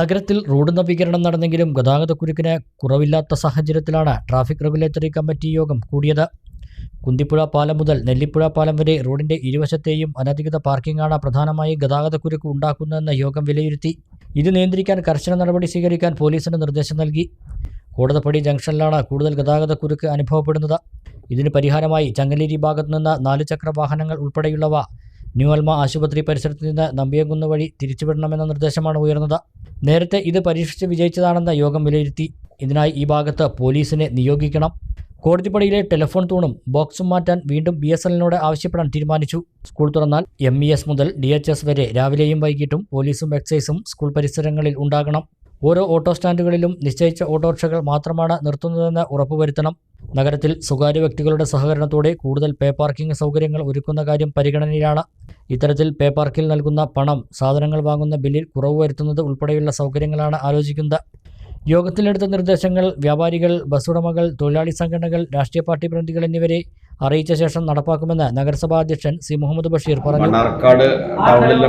നഗരത്തിൽ റോഡ് നവീകരണം നടന്നെങ്കിലും ഗതാഗതക്കുരുക്കിന് കുറവില്ലാത്ത സാഹചര്യത്തിലാണ് ട്രാഫിക് റെഗുലേറ്ററി കമ്മിറ്റി യോഗം കൂടിയത്. കുന്തിപ്പുഴ പാലം മുതൽ നെല്ലിപ്പുഴ പാലം വരെ റോഡിന്റെ ഇരുവശത്തെയും അനധികൃത പാർക്കിംഗാണ് പ്രധാനമായി ഗതാഗതക്കുരുക്ക് ഉണ്ടാക്കുന്നതെന്ന് യോഗം വിലയിരുത്തി. ഇത് നിയന്ത്രിക്കാൻ കർശന നടപടി സ്വീകരിക്കാൻ പോലീസിന് നിർദ്ദേശം നൽകി. കോടതിപ്പടി ജംഗ്ഷനിലാണ് കൂടുതൽ ഗതാഗതക്കുരുക്ക് അനുഭവപ്പെടുന്നത്. ഇതിന് പരിഹാരമായി ചങ്ങലേരി ഭാഗത്തു നിന്ന് 4 ചക്ര വാഹനങ്ങൾ ഉൾപ്പെടെയുള്ളവ ന്യൂ അൽമ ആശുപത്രി പരിസരത്ത് നിന്ന് നമ്പിയംകുന്ന് വഴി തിരിച്ചുവിടണമെന്ന നിർദ്ദേശമാണ് ഉയർന്നത്. നേരത്തെ ഇത് പരീക്ഷിച്ച് വിജയിച്ചതാണെന്ന് യോഗം വിലയിരുത്തി. ഇതിനായി ഈ ഭാഗത്ത് പോലീസിനെ നിയോഗിക്കണം. കോടതിപ്പടിയിലെ ടെലിഫോൺ തൂണും ബോക്സും മാറ്റാൻ വീണ്ടും BSNL ആവശ്യപ്പെടാൻ തീരുമാനിച്ചു. സ്കൂൾ തുറന്നാൽ MES മുതൽ DHS വരെ രാവിലെയും വൈകിട്ടും പോലീസും എക്സൈസും സ്കൂൾ പരിസരങ്ങളിൽ ഉണ്ടാകണം. ഓരോ ഓട്ടോ സ്റ്റാൻഡുകളിലും നിശ്ചയിച്ച ഓട്ടോറിക്ഷകൾ മാത്രമാണ് നിർത്തുന്നതെന്ന് ഉറപ്പുവരുത്തണം. നഗരത്തിൽ സ്വകാര്യ വ്യക്തികളുടെ സഹകരണത്തോടെ കൂടുതൽ പേ പാർക്കിംഗ് സൗകര്യങ്ങൾ ഒരുക്കുന്ന കാര്യം പരിഗണനയിലാണ്. ഇത്തരത്തിൽ പേ പാർക്കിൽ നൽകുന്ന പണം സാധനങ്ങൾ വാങ്ങുന്ന ബില്ലിൽ കുറവ് വരുത്തുന്നത് ഉൾപ്പെടെയുള്ള സൗകര്യങ്ങളാണ് ആലോചിക്കുന്നത്. യോഗത്തിലെടുത്ത നിർദ്ദേശങ്ങൾ വ്യാപാരികൾ, ബസ് ഉടമകൾ, തൊഴിലാളി സംഘടനകൾ, രാഷ്ട്രീയ പാർട്ടി പ്രതിനിധികൾ എന്നിവരെ അറിയിച്ച ശേഷം നടപ്പാക്കുമെന്ന് നഗരസഭാ അധ്യക്ഷൻ സി മുഹമ്മദ് ബഷീർ പറഞ്ഞു. മണ്ണാർക്കാട് ടൗണിലെ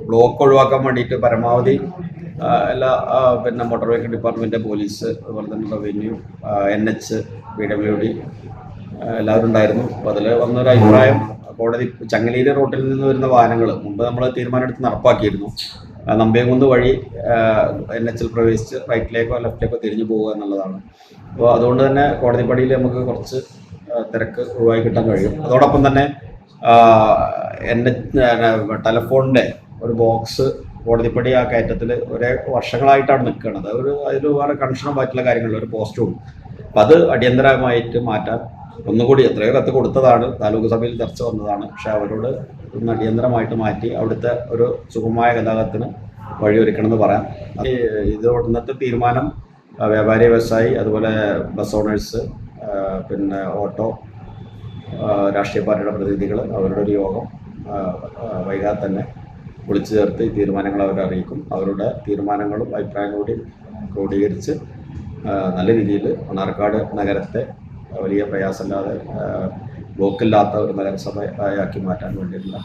ബ്ലോക്ക് ഒഴിവാക്കാൻ വേണ്ടിയിട്ട് പരമാവധി എല്ലാ മോട്ടോർ വെഹിക്കിൾ ഡിപ്പാർട്ട്മെന്റ്, പോലീസ്, അതുപോലെ തന്നെ റവന്യൂ, NH, PWD എല്ലാവരും ഉണ്ടായിരുന്നു. അപ്പോൾ അതിൽ വന്നൊരു അഭിപ്രായം, കോടതി ചങ്ങലേരി റോട്ടിൽ നിന്ന് വരുന്ന വാഹനങ്ങൾ മുമ്പ് നമ്മൾ തീരുമാനമെടുത്ത് നടപ്പാക്കിയിരുന്നു. നമ്പിയംകുന്ന് വഴി NH പ്രവേശിച്ച് റൈറ്റിലേക്കോ ലെഫ്റ്റിലേക്കോ തിരിഞ്ഞു പോകുക എന്നുള്ളതാണ്. അപ്പോൾ അതുകൊണ്ട് തന്നെ കോടതിപ്പടിയിൽ നമുക്ക് കുറച്ച് തിരക്ക് ഒഴിവാക്കി കിട്ടാൻ കഴിയും. അതോടൊപ്പം തന്നെ ടെലിഫോണിൻ്റെ ഒരു ബോക്സ് കോടതിപ്പടി ആ കയറ്റത്തിൽ ഒരേ വർഷങ്ങളായിട്ടാണ് നിൽക്കുന്നത്. അതിൽ വേറെ കൺഷനും ബാക്കിയുള്ള കാര്യങ്ങളിൽ ഒരു പോസ്റ്റും. അപ്പം അത് അടിയന്തരമായിട്ട് മാറ്റാൻ ഒന്നുകൂടി എത്രയോ കത്ത് കൊടുത്തതാണ്, താലൂക്ക് സഭയിൽ ചർച്ച വന്നതാണ്. പക്ഷേ അവരോട് ഒന്ന് അടിയന്തരമായിട്ട് മാറ്റി അവിടുത്തെ ഒരു സുഗമമായ ഗതാഗതത്തിന് വഴിയൊരുക്കണമെന്ന് പറയാം. ഇത് ഇന്നത്തെ തീരുമാനം വ്യാപാരി, വ്യവസായി, അതുപോലെ ബസ് ഓണേഴ്സ്, പിന്നെ ഓട്ടോ, രാഷ്ട്രീയ പാർട്ടിയുടെ പ്രതിനിധികൾ, അവരുടെ ഒരു യോഗം വൈകാതെ തന്നെ വിളിച്ചു ചേർത്ത് ഈ തീരുമാനങ്ങൾ അവരെ അറിയിക്കും. അവരുടെ തീരുമാനങ്ങളും അഭിപ്രായങ്ങളും കൂടി ക്രോഡീകരിച്ച് നല്ല രീതിയിൽ മണ്ണാർക്കാട് നഗരത്തെ വലിയ പ്രയാസമില്ലാതെ ബ്ലോക്കില്ലാത്ത ഒരു നഗരസഭയാക്കി മാറ്റാൻ വേണ്ടിയിട്ടുള്ള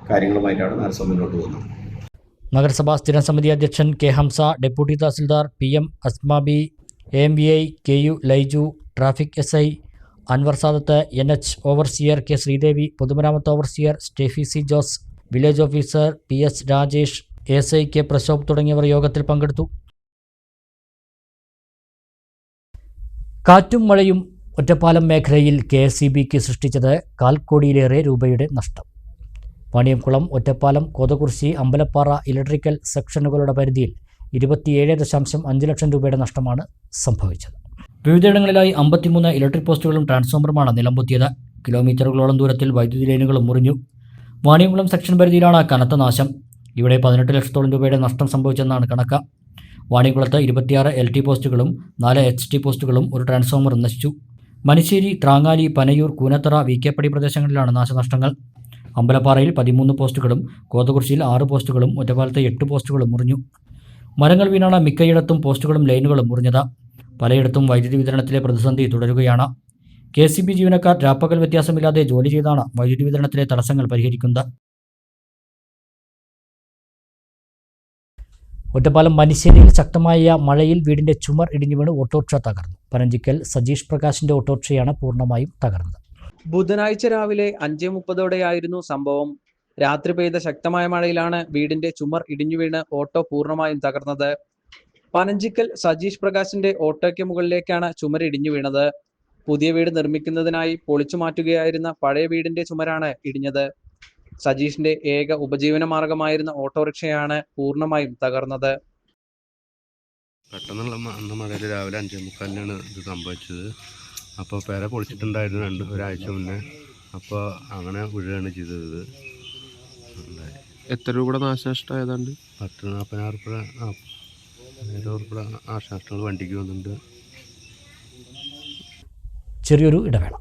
കാര്യങ്ങളുമായിട്ടാണ് നഗരസഭ മുന്നോട്ട് പോകുന്നത്. നഗരസഭാ സ്ഥിരം സമിതി അധ്യക്ഷൻ K Hamsa, deputy tahsildar PM Asmabi, AMVI KU Laiju, traffic SI Anvar Sadath, NH overseer K Sreedevi, പൊതുമരാമത്ത് overseer Steffi C Jose, village officer PS Rajesh, SI K Prashobh തുടങ്ങിയവർ യോഗത്തിൽ പങ്കെടുത്തു. കാറ്റും മഴയും ഒറ്റപ്പാലം മേഖലയിൽ KSEBക്ക് സൃഷ്ടിച്ചത് 1/4 കോടിയിലേറെ രൂപയുടെ നഷ്ടം. വാണിയംകുളം, ഒറ്റപ്പാലം, കോതകുർശി, അമ്പലപ്പാറ ഇലക്ട്രിക്കൽ സെക്ഷനുകളുടെ പരിധിയിൽ 27.5 ലക്ഷം രൂപയുടെ നഷ്ടമാണ് സംഭവിച്ചത്. വിവിധയിടങ്ങളിലായി 53 ഇലക്ട്രിക് പോസ്റ്റുകളും ട്രാൻസ്ഫോമറുമാണ് നിലംപൊത്തിയത്. കിലോമീറ്ററുകളോളം ദൂരത്തിൽ വൈദ്യുതി ലൈനുകളും മുറിഞ്ഞു. വാണിയംകുളം സെക്ഷൻ പരിധിയിലാണ് കനത്ത നാശം. ഇവിടെ 18 ലക്ഷത്തോളം രൂപയുടെ നഷ്ടം സംഭവിച്ചെന്നാണ് കണക്ക്. വാണിയംകുളത്ത് 26 LT പോസ്റ്റുകളും 4 HT പോസ്റ്റുകളും ഒരു ട്രാൻസ്ഫോമറും നശിച്ചു. മനിശ്ശേരി, ത്രാങ്ങാലി, പനയൂർ, കൂനത്തറ, VK-പടി പ്രദേശങ്ങളിലാണ് നാശനഷ്ടങ്ങൾ. അമ്പലപ്പാറയിൽ 13 പോസ്റ്റുകളും കോതകുർശിയിൽ 6 പോസ്റ്റുകളും ഒറ്റപ്പാലത്തെ 8 പോസ്റ്റുകളും മുറിഞ്ഞു. മരങ്ങൾ വീണാണ് മിക്കയിടത്തും പോസ്റ്റുകളും ലൈനുകളും മുറിഞ്ഞത്. പലയിടത്തും വൈദ്യുതി വിതരണത്തിലെ പ്രതിസന്ധി തുടരുകയാണ്. KSEB ജീവനക്കാർ രാപ്പകൽ വ്യത്യാസമില്ലാതെ ജോലി ചെയ്താണ് വൈദ്യുതി വിതരണത്തിലെ തടസ്സങ്ങൾ പരിഹരിക്കുന്നത്. ഒറ്റപ്പാലം മനിശ്ശേരിയിൽ ശക്തമായ മഴയിൽ വീടിന്റെ ചുമർ ഇടിഞ്ഞു വീണ് ഓട്ടോറിക്ഷ തകർന്നു. പനഞ്ചിക്കൽ സജീഷ് പ്രകാശിന്റെ ഓട്ടോറിക്ഷയാണ് പൂർണ്ണമായും തകർന്നത്. ബുധനാഴ്ച രാവിലെ 5:30 സംഭവം. രാത്രി പെയ്ത ശക്തമായ മഴയിലാണ് വീടിന്റെ ചുമർ ഇടിഞ്ഞു വീണ് ഓട്ടോ പൂർണ്ണമായും തകർന്നത്. പനഞ്ചിക്കൽ സജീഷ് പ്രകാശിന്റെ ഓട്ടോയ്ക്ക് മുകളിലേക്കാണ് ചുമർ ഇടിഞ്ഞു വീണത്. പുതിയ വീട് നിർമ്മിക്കുന്നതിനായി പൊളിച്ചു മാറ്റുകയായിരുന്ന പഴയ വീടിന്റെ ചുമരാണ് ഇടിഞ്ഞത്. സജീഷിന്റെ ഏക ഉപജീവന മാർഗമായിരുന്ന ഓട്ടോറിക്ഷയാണ് പൂർണ്ണമായും തകർന്നത്. പെട്ടെന്നുള്ള അന്ന് മഴയിൽ രാവിലെ 5:45 ഇത് സംഭവിച്ചത്. അപ്പോൾ പെര പൊളിച്ചിട്ടുണ്ടായിരുന്നു ഒരാഴ്ച മുന്നേ. അപ്പോൾ അങ്ങനെ വീഴുകയാണ് ചെയ്തത്. എത്ര രൂപയുടെ നാശനഷ്ടം ഏതാണ്ട്? 10-40 ഉറുപ്പിക നാശനഷ്ടങ്ങൾ വണ്ടിക്ക് വന്നിട്ടുണ്ട്. ചെറിയൊരു ഇടവേള.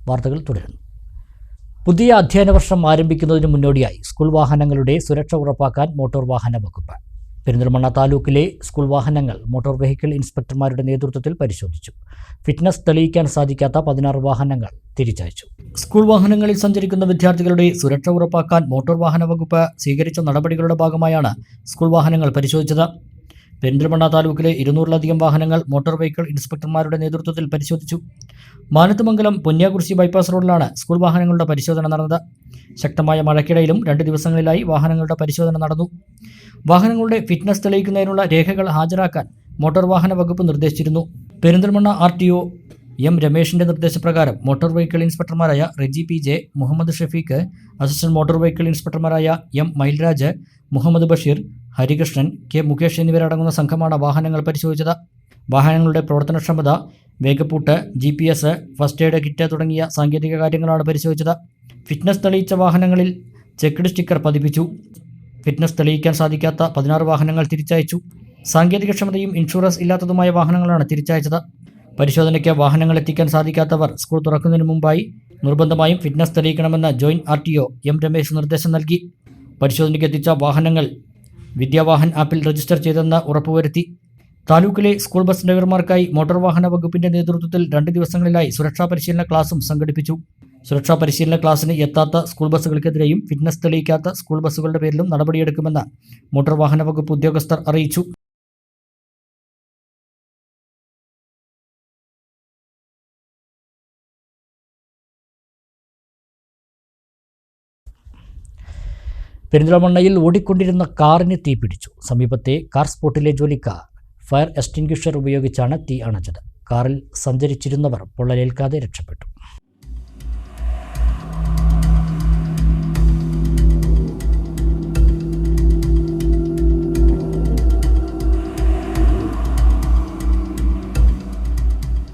വാർത്തകൾ തുടരുന്നു. പുതിയ അധ്യയന വർഷം ആരംഭിക്കുന്നതിന് മുന്നോടിയായി സ്കൂൾ വാഹനങ്ങളുടെ സുരക്ഷ ഉറപ്പാക്കാൻ മോട്ടോർ വാഹന വകുപ്പ് പെരിന്തൽമണ്ണ താലൂക്കിലെ സ്കൂൾ വാഹനങ്ങൾ മോട്ടോർ വെഹിക്കിൾ ഇൻസ്പെക്ടർമാരുടെ നേതൃത്വത്തിൽ പരിശോധിച്ചു. ഫിറ്റ്നസ് തെളിയിക്കാൻ സാധിക്കാത്ത 16 വാഹനങ്ങൾ തിരിച്ചയച്ചു. സ്കൂൾ വാഹനങ്ങളിൽ സഞ്ചരിക്കുന്ന വിദ്യാർത്ഥികളുടെ സുരക്ഷ ഉറപ്പാക്കാൻ മോട്ടോർ വാഹന വകുപ്പ് സ്വീകരിച്ച നടപടികളുടെ ഭാഗമായാണ് സ്കൂൾ വാഹനങ്ങൾ പരിശോധിച്ചത്. പെരിന്തൽമണ്ണ താലൂക്കിലെ 200-ലധികം വാഹനങ്ങൾ മോട്ടോർ വെഹിക്കിൾ ഇൻസ്പെക്ടർമാരുടെ നേതൃത്വത്തിൽ പരിശോധിച്ചു. മാനത്തുമംഗലം പൊന്യാകുറിശി ബൈപ്പാസ് റോഡിലാണ് സ്കൂൾ വാഹനങ്ങളുടെ പരിശോധന നടന്നത്. ശക്തമായ മഴയ്ക്കിടയിലും 2 ദിവസങ്ങളിലായി വാഹനങ്ങളുടെ പരിശോധന നടന്നു. വാഹനങ്ങളുടെ ഫിറ്റ്നസ് തെളിയിക്കുന്നതിനുള്ള രേഖകൾ ഹാജരാക്കാൻ മോട്ടോർ വാഹന വകുപ്പ് നിർദ്ദേശിച്ചിരുന്നു. പെരിന്തൽമണ്ണ RTO എം രമേഷിന്റെ നിർദ്ദേശപ്രകാരം മോട്ടോർ വെഹിക്കിൾ ഇൻസ്പെക്ടർമാരായ Reji PJ, Muhammad Shafeeq, assistant motor vehicle ഇൻസ്പെക്ടർമാരായ M മൈൽരാജ്, മുഹമ്മദ് ബഷീർ, ഹരികൃഷ്ണൻ, K മുകേഷ് എന്നിവരടങ്ങുന്ന സംഘമാണ് വാഹനങ്ങൾ പരിശോധിച്ചത്. വാഹനങ്ങളുടെ പ്രവർത്തനക്ഷമത, വേഗപ്പൂട്ട്, GPS, ഫസ്റ്റ് എയ്ഡ് കിറ്റ് തുടങ്ങിയ സാങ്കേതിക കാര്യങ്ങളാണ് പരിശോധിച്ചത്. ഫിറ്റ്നസ് തെളിയിച്ച വാഹനങ്ങളിൽ ചെക്ക്ഡ് സ്റ്റിക്കർ പതിപ്പിച്ചു. ഫിറ്റ്നസ് തെളിയിക്കാൻ സാധിക്കാത്ത 16 വാഹനങ്ങൾ തിരിച്ചയച്ചു. സാങ്കേതികക്ഷമതയും ഇൻഷുറൻസ് ഇല്ലാത്തതുമായ വാഹനങ്ങളാണ് തിരിച്ചയച്ചത്. പരിശോധനയ്ക്ക് വാഹനങ്ങൾ എത്തിക്കാൻ സാധിക്കാത്തവർ സ്കൂൾ തുറക്കുന്നതിന് മുമ്പായി നിർബന്ധമായും ഫിറ്റ്നസ് തെളിയിക്കണമെന്ന് ജോയിന്റ് RTO എം രമേശ് നിർദ്ദേശം നൽകി. പരിശോധനയ്ക്ക് എത്തിച്ച വാഹനങ്ങൾ വിദ്യാവാഹൻ ആപ്പിൽ രജിസ്റ്റർ ചെയ്തെന്ന് ഉറപ്പുവരുത്തി. താലൂക്കിലെ സ്കൂൾ ബസ് ഡ്രൈവർമാർക്കായി മോട്ടോർ വാഹന വകുപ്പിന്റെ നേതൃത്വത്തിൽ 2 ദിവസങ്ങളിലായി സുരക്ഷാ പരിശീലന ക്ലാസും സംഘടിപ്പിച്ചു. സുരക്ഷാ പരിശീലന ക്ലാസ്സിന് എത്താത്ത സ്കൂൾ ബസ്സുകൾക്കെതിരെയും ഫിറ്റ്നസ് തെളിയിക്കാത്ത സ്കൂൾ ബസ്സുകളുടെ പേരിലും നടപടിയെടുക്കുമെന്ന് മോട്ടോർ വാഹന വകുപ്പ് ഉദ്യോഗസ്ഥർ അറിയിച്ചു. പെരിന്തൽമണ്ണയിൽ ഓടിക്കൊണ്ടിരുന്ന കാറിന് തീപിടിച്ചു. സമീപത്തെ കാർ സ്പോട്ടിലെ ജോലിക്കാർ ഫയർ എക്സ്റ്റിംഗ്വിഷർ ഉപയോഗിച്ചാണ് തീ അണച്ചത്. കാറിൽ സഞ്ചരിച്ചിരുന്നവർ പൊള്ളലേൽക്കാതെ രക്ഷപ്പെട്ടു.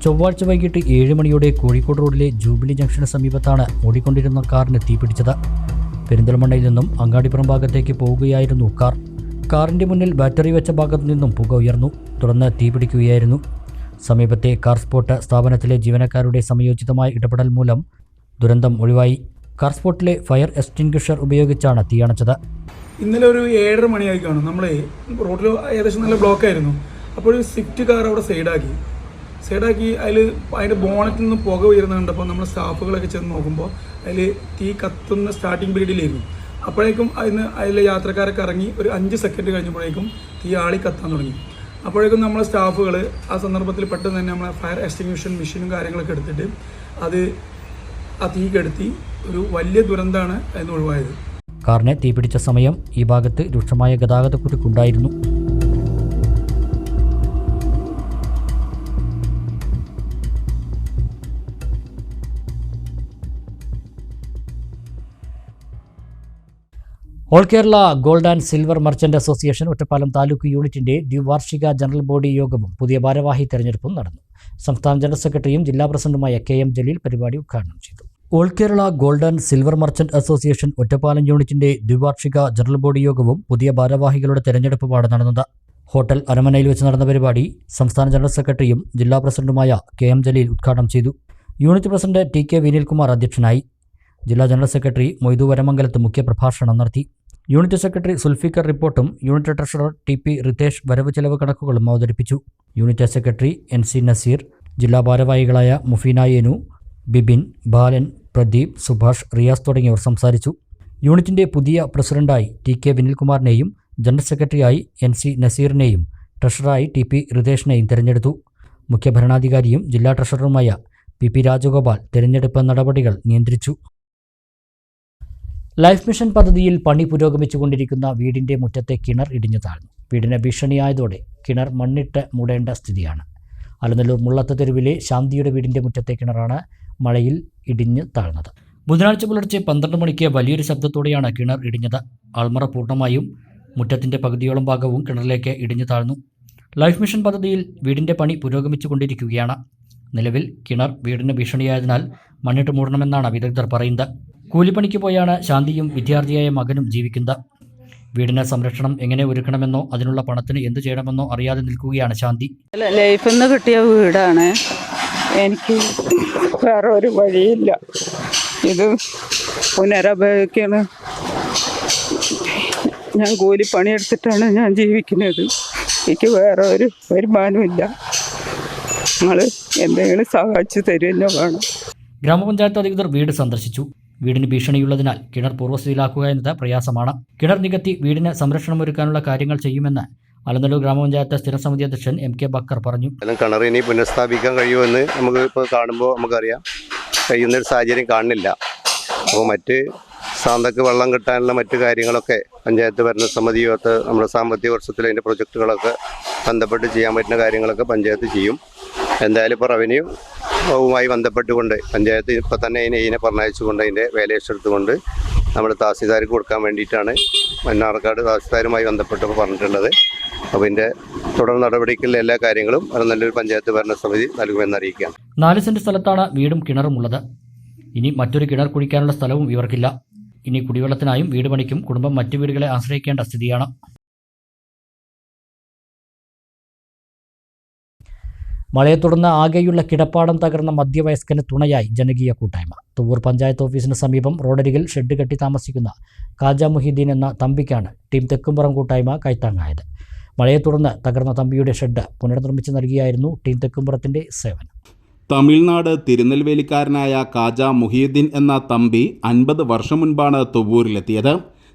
ചൊവ്വാഴ്ച വൈകിട്ട് 7 മണിയോടെ കോഴിക്കോട് റോഡിലെ ജൂബിലി ജംഗ്ഷന് സമീപത്താണ് ഓടിക്കൊണ്ടിരുന്ന കാറിന് തീപിടിച്ചത്. പെരിന്തൽമണ്ണയിൽ നിന്നും അങ്ങാടിപ്പുറം ഭാഗത്തേക്ക് പോവുകയായിരുന്നു കാർ. കാറിൻ്റെ മുന്നിൽ ബാറ്ററി വെച്ച ഭാഗത്തു നിന്നും പുക ഉയർന്നു. തുടർന്ന് തീപിടിക്കുകയായിരുന്നു. സമീപത്തെ കാർ സ്പോട്ട് സ്ഥാപനത്തിലെ ജീവനക്കാരുടെ സമയോചിതമായ ഇടപെടൽ മൂലം ദുരന്തം ഒഴിവായി. കാർ സ്പോട്ടിലെ ഫയർ എക്സ്റ്റിംഗ്വിഷർ ഉപയോഗിച്ചാണ് തീയണച്ചത്. ഇന്നലെ ഒരു 7:30 മണിയായി കാണും. നമ്മൾ റോഡിൽ ഏകദേശം നല്ല ബ്ലോക്കായിരുന്നു. അപ്പോൾ ഒരു സ്വിഫ്റ്റ് കാർ അവിടെ സൈഡാക്കി അതിൻ്റെ ബോണറ്റിൽ നിന്ന് പുക ഉയർന്നു കണ്ടപ്പോൾ നമ്മൾ സ്റ്റാഫുകളൊക്കെ ചെന്ന് നോക്കുമ്പോൾ അതിൽ തീ കത്തുന്ന സ്റ്റാർട്ടിംഗ് പീരീഡിലായിരുന്നു. അപ്പോഴേക്കും അതിലെ യാത്രക്കാരൊക്കെ ഇറങ്ങി ഒരു 5 സെക്കൻഡ് കഴിഞ്ഞപ്പോഴേക്കും തീ ആളി കത്താൻ തുടങ്ങി. അപ്പോഴേക്കും നമ്മളെ സ്റ്റാഫുകൾ ആ സന്ദർഭത്തിൽ പെട്ടെന്ന് തന്നെ നമ്മളെ ഫയർ എക്സ്റ്റിംഗ്വിഷൻ മെഷീനും കാര്യങ്ങളൊക്കെ എടുത്തിട്ട് ആ തീ കെടുത്തി ഒരു വലിയ ദുരന്തമാണ് അതിന് ഒഴിവായത്. കാറിനെ തീപിടിച്ച സമയം ഈ ഭാഗത്ത് രൂക്ഷമായ ഗതാഗതക്കുരുക്കുണ്ടായിരുന്നു. All Kerala gold and silver merchant association Ottapalam taluk യൂണിറ്റിന്റെ ദ്വിവാർഷിക ജനറൽ ബോഡി യോഗവും പുതിയ ഭാരവാഹി തെരഞ്ഞെടുപ്പും നടന്നു. സംസ്ഥാന ജനറൽ സെക്രട്ടറിയും ജില്ലാ പ്രസിഡന്റുമായ KM ജലീൽ പരിപാടി ഉദ്ഘാടനം ചെയ്തു. All Kerala gold and silver merchant association Ottapalam യൂണിറ്റിന്റെ ദ്വിവാർഷിക ജനറൽ ബോഡി യോഗവും പുതിയ ഭാരവാഹികളുടെ തെരഞ്ഞെടുപ്പുമാണ് നടന്നത്. ഹോട്ടൽ അരമനയിൽ വെച്ച് നടന്ന പരിപാടി സംസ്ഥാന ജനറൽ സെക്രട്ടറിയും ജില്ലാ പ്രസിഡന്റുമായ KM ജലീൽ ഉദ്ഘാടനം ചെയ്തു. യൂണിറ്റ് പ്രസിഡന്റ് TK വിനിൽകുമാർ അധ്യക്ഷനായി. ജില്ലാ ജനറൽ സെക്രട്ടറി മൊയ്തു വരമംഗലത്ത് മുഖ്യപ്രഭാഷണം നടത്തി. യൂണിറ്റ് സെക്രട്ടറി സുൽഫിക്കർ റിപ്പോർട്ടും യൂണിറ്റ് ട്രഷറർ TP റിതേഷ് വരവ് ചെലവ് കണക്കുകളും അവതരിപ്പിച്ചു. യൂണിറ്റ് സെക്രട്ടറി NC നസീർ, ജില്ലാ ഭാരവാഹികളായ മുഫീന ഏനു, ബിബിൻ, ബാലൻ, പ്രദീപ്, സുഭാഷ്, റിയാസ് തുടങ്ങിയവർ സംസാരിച്ചു. യൂണിറ്റിന്റെ പുതിയ പ്രസിഡന്റായി TK വിനിൽകുമാറിനെയും ജനറൽ സെക്രട്ടറിയായി NC നസീറിനെയും ട്രഷററായി TP റിതേഷിനെയും തെരഞ്ഞെടുത്തു. മുഖ്യ ഭരണാധികാരിയും ജില്ലാ ട്രഷററുമായ PP രാജഗോപാൽ തെരഞ്ഞെടുപ്പ് നടപടികൾ നിയന്ത്രിച്ചു. ലൈഫ് മിഷൻ പദ്ധതിയിൽ പണി പുരോഗമിച്ചുകൊണ്ടിരിക്കുന്ന വീടിന്റെ മുറ്റത്തെ കിണർ ഇടിഞ്ഞു താഴ്ന്നു. വീടിന് ഭീഷണിയായതോടെ കിണർ മണ്ണിട്ട് മൂടേണ്ട സ്ഥിതിയാണ്. അലനല്ലൂർ മുള്ളത്ത് തെരുവിലെ ശാന്തിയുടെ വീടിൻ്റെ മുറ്റത്തെ കിണറാണ് മഴയിൽ ഇടിഞ്ഞ് താഴ്ന്നത്. ബുധനാഴ്ച പുലർച്ചെ 12 മണിക്ക് വലിയൊരു ശബ്ദത്തോടെയാണ് കിണർ ഇടിഞ്ഞത്. ആൾമറ പൂർണ്ണമായും മുറ്റത്തിൻ്റെ പകുതിയോളം ഭാഗവും കിണറിലേക്ക് ഇടിഞ്ഞു താഴ്ന്നു. ലൈഫ് മിഷൻ പദ്ധതിയിൽ വീടിൻ്റെ പണി പുരോഗമിച്ചുകൊണ്ടിരിക്കുകയാണ്. നിലവിൽ കിണർ വീടിന് ഭീഷണിയായതിനാൽ മണ്ണിട്ട് മൂടണമെന്നാണ് വിദഗ്ധർ പറയുന്നത്. കൂലിപ്പണിക്ക് പോയാണ് ശാന്തിയും വിദ്യാർത്ഥിയായ മകനും ജീവിക്കുന്നത്. വീടിന് സംരക്ഷണം എങ്ങനെ ഒരുക്കണമെന്നോ അതിനുള്ള പണത്തിന് എന്ത് ചെയ്യണമെന്നോ അറിയാതെ നിൽക്കുകയാണ് ശാന്തി. ലൈഫിൽ നിന്ന് കിട്ടിയ വീടാണ്, എനിക്ക് വേറെ ഒരു വഴിയില്ല. ഇത് പുനരുപയോഗിക്കാണ്. ഞാൻ കൂലിപ്പണി എടുത്തിട്ടാണ് ഞാൻ ജീവിക്കുന്നത്. എനിക്ക് വേറെ ഒരു വരുമാനമില്ല. നിങ്ങൾ എന്തെങ്കിലും സഹായിച്ചു തരുമെന്നോ വേണം. ഗ്രാമപഞ്ചായത്ത് അധികൃതർ വീട് സന്ദർശിച്ചു. വീടിന് ഭീഷണിയുള്ളതിനാൽ കിണർ പൂർവ്വസ്ഥയിലാക്കുക എന്നത് പ്രയാസമാണ്. കിണർ നികത്തി വീടിന് സംരക്ഷണം ഒരുക്കാനുള്ള കാര്യങ്ങൾ ചെയ്യുമെന്ന് അലനല്ലൂർ ഗ്രാമപഞ്ചായത്ത് സ്ഥിരം സമിതി അധ്യക്ഷൻ MK ബക്കർ പറഞ്ഞു. കിണർ ഇനി പുനഃസ്ഥാപിക്കാൻ കഴിയുമെന്ന് നമുക്ക് ഇപ്പോൾ കാണുമ്പോൾ നമുക്കറിയാം, കഴിയുന്നൊരു സാഹചര്യം കാണുന്നില്ല. അപ്പോൾ മറ്റ് സാന്തക്ക് വെള്ളം കിട്ടാനുള്ള മറ്റു കാര്യങ്ങളൊക്കെ പഞ്ചായത്ത് ഭരണസമിതിയൊത്ത് നമ്മുടെ സാമ്പത്തിക വർഷത്തിൽ അതിൻ്റെ പ്രൊജക്റ്റുകളൊക്കെ ബന്ധപ്പെട്ട് ചെയ്യാൻ പറ്റുന്ന കാര്യങ്ങളൊക്കെ പഞ്ചായത്ത് ചെയ്യും. എന്തായാലും ഇപ്പോൾ റവന്യൂ വകുപ്പുമായി ബന്ധപ്പെട്ടുകൊണ്ട് പഞ്ചായത്ത് ഇപ്പോൾ തന്നെ ഇതിനെ പറഞ്ഞയച്ചുകൊണ്ട് അതിൻ്റെ വേല ഏറ്റെടുത്തുകൊണ്ട് നമ്മുടെ തഹസീൽദാർക്ക് കൊടുക്കാൻ വേണ്ടിയിട്ടാണ് മണ്ണാർക്കാട് തഹസീൽദാരുമായി ബന്ധപ്പെട്ടപ്പോൾ പറഞ്ഞിട്ടുള്ളത്. അപ്പോൾ ഇതിൻ്റെ തുടർ നടപടിക്കുള്ള എല്ലാ കാര്യങ്ങളും നല്ലൊരു പഞ്ചായത്ത് ഭരണസമിതി നൽകുമെന്ന് അറിയിക്കുകയാണ്. 4 സെന്റ് സ്ഥലത്താണ് വീടും കിണറും ഉള്ളത്. ഇനി മറ്റൊരു കിണർ കുഴിക്കാനുള്ള സ്ഥലവും ഇവർക്കില്ല. ഇനി കുടിവെള്ളത്തിനായും വീട് പണിക്കും കുടുംബം മറ്റു വീടുകളെ ആശ്രയിക്കേണ്ട സ്ഥിതിയാണ്. മഴയെ തുടർന്ന് ആകെയുള്ള കിടപ്പാടം തകർന്ന മധ്യവയസ്കന് തുണയായി ജനകീയ കൂട്ടായ്മ. തുവൂർ പഞ്ചായത്ത് ഓഫീസിന് സമീപം റോഡരികിൽ ഷെഡ് കെട്ടി താമസിക്കുന്ന കാജ മുഹീദ്ദീൻ എന്ന തമ്പിക്കാണ് ടീം തെക്കുംപുറം കൂട്ടായ്മ കൈത്താങ്ങായത്. മഴയെ തുടർന്ന് തകർന്ന തമ്പിയുടെ ഷെഡ് പുനർനിർമ്മിച്ച് നൽകിയായിരുന്നു ടീം തെക്കുംപുറത്തിൻ്റെ സേവനം. തമിഴ്നാട് തിരുനെൽവേലിക്കാരനായ കാജ മുഹീദ്ദീൻ എന്ന തമ്പി 50 വർഷം മുൻപാണ് തുവൂരിലെത്തിയത്.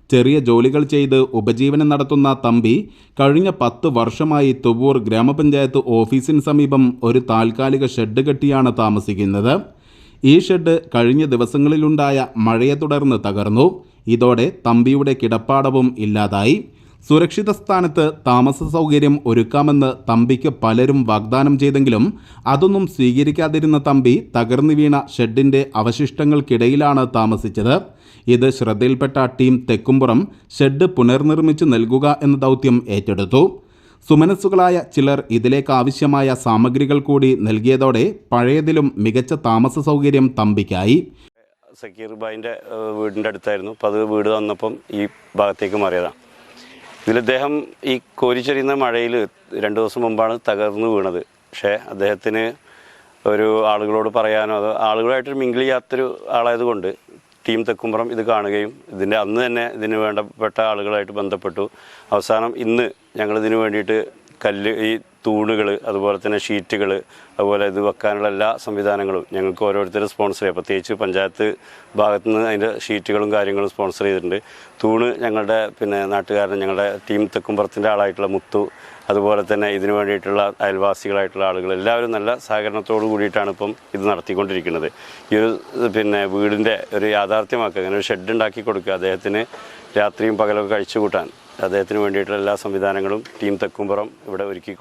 ചെറിയ ജോലികൾ ചെയ്ത് ഉപജീവനം നടത്തുന്ന തമ്പി കഴിഞ്ഞ 10 വർഷമായി തുവൂർ ഗ്രാമപഞ്ചായത്ത് ഓഫീസിന് സമീപം ഒരു താൽക്കാലിക ഷെഡ് കെട്ടിയാണ് താമസിക്കുന്നത്. ഈ ഷെഡ് കഴിഞ്ഞ ദിവസങ്ങളിലുണ്ടായ മഴയെ തുടർന്ന് തകർന്നു. ഇതോടെ തമ്പിയുടെ കിടപ്പാടവും ഇല്ലാതായി. സുരക്ഷിത സ്ഥാനത്ത് താമസ സൗകര്യം ഒരുക്കാമെന്ന് തമ്പിക്ക് പലരും വാഗ്ദാനം ചെയ്തെങ്കിലും അതൊന്നും സ്വീകരിക്കാതിരുന്ന തമ്പി തകർന്നു വീണ ഷെഡിൻ്റെ അവശിഷ്ടങ്ങൾക്കിടയിലാണ് താമസിച്ചത്. ഇത് ശ്രദ്ധയിൽപ്പെട്ട ടീം തെക്കുംപുറം ഷെഡ് പുനർനിർമ്മിച്ച് നൽകുക എന്ന ദൗത്യം ഏറ്റെടുത്തു. സുമനസ്സുകളായ ചിലർ ഇതിലേക്ക് ആവശ്യമായ സാമഗ്രികൾ കൂടി നൽകിയതോടെ പഴയതിലും മികച്ച താമസ സൗകര്യം തമ്പിക്കായി. സക്കീർ ബായിൻ്റെ വീടിൻ്റെ അടുത്തായിരുന്നു. അപ്പോൾ അത് വീട് വന്നപ്പം ഈ ഭാഗത്തേക്ക് മാറിയതാണ്. ഇതിൽ അദ്ദേഹം ഈ കോരിച്ചൊരിയുന്ന മഴയിൽ 2 ദിവസം മുമ്പാണ് തകർന്നു വീണത്. പക്ഷേ അദ്ദേഹത്തിന് ഒരു ആളുകളോട് പറയാനോ അത് ആളുകളായിട്ടൊരു മിങ്കിൾ ചെയ്യാത്തൊരു ആളായതുകൊണ്ട് ടീം തെക്കുംപുറം ഇത് കാണുകയും ഇതിൻ്റെ അന്ന് തന്നെ ഇതിന് വേണ്ടപ്പെട്ട ആളുകളായിട്ട് ബന്ധപ്പെട്ടു. അവസാനം ഇന്ന് ഞങ്ങളിതിനു വേണ്ടിയിട്ട് കല്ല്, ഈ തൂണുകൾ, അതുപോലെ തന്നെ ഷീറ്റുകൾ, അതുപോലെ ഇത് വെക്കാനുള്ള എല്ലാ സംവിധാനങ്ങളും ഞങ്ങൾക്ക് ഓരോരുത്തർ സ്പോൺസർ ചെയ്യുക. പ്രത്യേകിച്ച് പഞ്ചായത്ത് ഭാഗത്തു നിന്ന് അതിൻ്റെ ഷീറ്റുകളും കാര്യങ്ങളും സ്പോൺസർ ചെയ്തിട്ടുണ്ട്. തൂണ് ഞങ്ങളുടെ നാട്ടുകാരൻ, ഞങ്ങളുടെ ടീം തെക്കുംപുറത്തിൻ്റെ ആളായിട്ടുള്ള മുത്തു, അതുപോലെ തന്നെ ഇതിനു വേണ്ടിയിട്ടുള്ള അയൽവാസികളായിട്ടുള്ള ആളുകൾ എല്ലാവരും നല്ല സഹകരണത്തോടു കൂടിയിട്ടാണ് ഇപ്പം ഇത് നടത്തിക്കൊണ്ടിരിക്കുന്നത്. ഈ ഒരു വീടിൻ്റെ ഒരു യാഥാർത്ഥ്യമാക്കുക, അങ്ങനെ ഒരു ഷെഡ് ഉണ്ടാക്കി കൊടുക്കുക, അദ്ദേഹത്തിന് രാത്രിയും പകലൊക്കെ കഴിച്ചു കൂട്ടാൻ അദ്ദേഹത്തിന് വേണ്ടിയിട്ടുള്ള എല്ലാ സംവിധാനങ്ങളും ടീം തെക്കുംപുറം ഇവിടെ ഒരുക്കി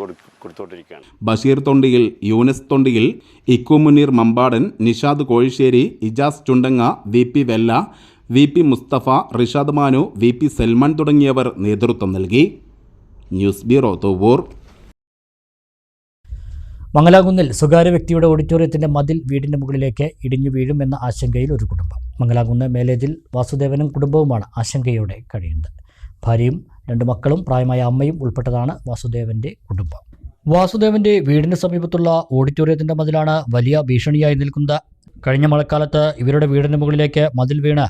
കൊടുത്തുകൊണ്ടിരിക്കുകയാണ്. ബഷീർ തൊണ്ടിയിൽ, യൂനസ് തൊണ്ടിയിൽ, ഇക്കു മുനീർ മമ്പാടൻ, നിഷാദ് കോഴിശ്ശേരി, ഇജാസ് ചുണ്ടങ്ങ, VP വെല്ല, VP മുസ്തഫ, റിഷാദ് മാനു, VP സൽമാൻ തുടങ്ങിയവർ നേതൃത്വം നൽകി. News bureau Thuvur. മംഗലാകുന്നിൽ സ്വകാര്യ വ്യക്തിയുടെ ഓഡിറ്റോറിയത്തിൻ്റെ മതിൽ വീടിൻ്റെ മുകളിലേക്ക് ഇടിഞ്ഞു വീഴുമെന്ന ആശങ്കയിൽ ഒരു കുടുംബം. മംഗലാകുന്ന് മേലേതിൽ വാസുദേവനും കുടുംബവുമാണ് ആശങ്കയോടെ കഴിയുന്നത്. ഭാര്യയും 2 മക്കളും പ്രായമായ അമ്മയും ഉൾപ്പെട്ടതാണ് വാസുദേവൻ്റെ കുടുംബം. വാസുദേവൻ്റെ വീടിന് സമീപത്തുള്ള ഓഡിറ്റോറിയത്തിൻ്റെ മതിലാണ് വലിയ ഭീഷണിയായി നിൽക്കുന്നത്. കഴിഞ്ഞ മഴക്കാലത്ത് ഇവരുടെ വീടിന് മുകളിലേക്ക് മതിൽ വീണ്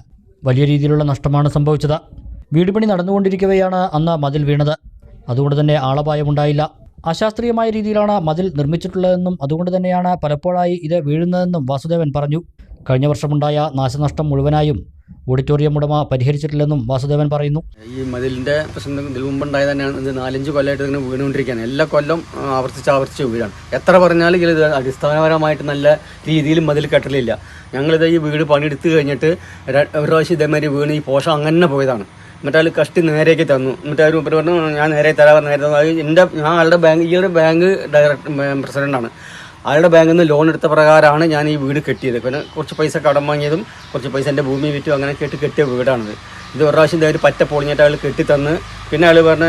വലിയ രീതിയിലുള്ള നഷ്ടമാണ് സംഭവിച്ചത്. വീട് പണി നടന്നുകൊണ്ടിരിക്കവെയാണ് അന്ന് മതിൽ വീണത്. അതുകൊണ്ട് തന്നെ ആളപായമുണ്ടായില്ല. അശാസ്ത്രീയമായ രീതിയിലാണ് മതിൽ നിർമ്മിച്ചിട്ടുള്ളതെന്നും അതുകൊണ്ട് തന്നെയാണ് പലപ്പോഴായി ഇത് വീഴുന്നതെന്നും വാസുദേവൻ പറഞ്ഞു. കഴിഞ്ഞ വർഷമുണ്ടായ നാശനഷ്ടം മുഴുവനായും ഓഡിറ്റോറിയം ഉടമ പരിഹരിച്ചിട്ടില്ലെന്നും വാസുദേവൻ പറയുന്നു. ഈ മതിലിൻ്റെ പ്രശ്നം ഇതിൽ മുമ്പുണ്ടായ തന്നെയാണ്. ഇത് 4-5 കൊല്ലമായിട്ട് ഇങ്ങനെ വീണുകൊണ്ടിരിക്കുകയാണ്. എല്ലാ കൊല്ലം ആവർത്തിച്ച് വീഴാണ്. എത്ര പറഞ്ഞാലും ഇത് അടിസ്ഥാനപരമായിട്ട് നല്ല രീതിയിൽ മതിൽ കെട്ടലില്ല. ഞങ്ങളിത് ഈ വീട് പണിയെടുത്ത് കഴിഞ്ഞിട്ട് ഒരു പ്രാവശ്യം ഇതേമാതിരി വീണ് ഈ പോഷം അങ്ങനെ പോയതാണ്. എന്നിട്ട് അയാൾ കഷ്ടി നേരേക്ക് തന്നു. എന്നിട്ട് അവർ പറഞ്ഞു ഞാൻ നേരെ തരാൻ നേരെ തന്നു. ഞാൻ ആളുടെ ബാങ്ക് ഈയുടെ ബാങ്ക് പ്രസിഡൻ്റാണ്. അയാളുടെ ബാങ്കിൽ നിന്ന് ലോൺ എടുത്ത പ്രകാരമാണ് ഞാൻ ഈ വീട് കെട്ടിയത്. പിന്നെ കുറച്ച് പൈസ കടം വാങ്ങിയതും കുറച്ച് പൈസ എൻ്റെ ഭൂമി വിറ്റും അങ്ങനെ കെട്ടിയ വീടാണിത്. ഇത് ഒരു പ്രാവശ്യം ഇതായിട്ട് പറ്റ പൊളിഞ്ഞിട്ട് അയാൾ കെട്ടിത്തന്ന്. പിന്നെ അയാൾ പറഞ്ഞ്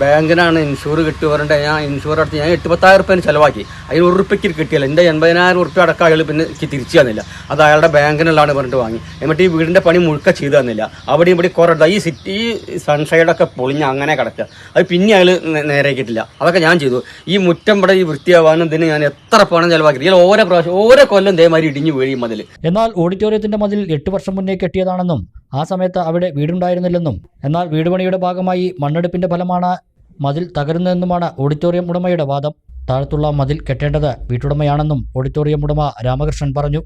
ബാങ്കിനാണ് ഇൻഷൂർ കിട്ടുക പറഞ്ഞിട്ട് ഞാൻ ഇൻഷൂർ അടുത്ത് ഞാൻ 8,10,000 റുപ്യ ചിലവാക്കി. അതിന് ₹1 കിട്ടിയില്ല. എൻ്റെ 80,000 റുപ്യ അടക്കം അയാൾ പിന്നെ തിരിച്ചു തന്നില്ല. അത് അയാളുടെ ബാങ്കിനുള്ളതാണ് പറഞ്ഞിട്ട് വാങ്ങി. എന്നിട്ട് ഈ വീടിൻ്റെ പണി മുഴുക്ക ചെയ്തു തന്നില്ല. അവിടെ ഇവിടെ കുറേ ഈ സൺസൈഡൊക്കെ പൊളിഞ്ഞ് അങ്ങനെ കിടക്കുക. അത് പിന്നെ അയാൾ നേരെയാക്കിയിട്ടില്ല. അതൊക്കെ ഞാൻ ചെയ്തു. ഈ മുറ്റം ഇവിടെ ഈ വൃത്തിയാവാനും ഇതിന് ഞാൻ എത്ര പണം ചിലവാക്കി. ഇയാൾ ഓരോ കൊല്ലം ഇതേമാതിരി ഇടിഞ്ഞു വീഴും മതിൽ. എന്നാൽ ഓഡിറ്റോറിയത്തിന്റെ മതിൽ 8 വർഷം മുന്നേ കെട്ടിയതാണെന്നും ആ സമയത്ത് അവിടെ വീടുണ്ടായിരുന്നില്ലെന്നും എന്നാൽ വീട് പണിയുടെ ഭാഗമായി മണ്ണെടുപ്പിന്റെ ഫലമാണ് മതിൽ തകരുന്നതെന്നുമാണ് ഓഡിറ്റോറിയം ഉടമയുടെ വാദം. താഴത്തുള്ള മതിൽ കെട്ടേണ്ടത് വീട്ടുടമയാണെന്നും ഓഡിറ്റോറിയം ഉടമ രാമകൃഷ്ണൻ പറഞ്ഞു.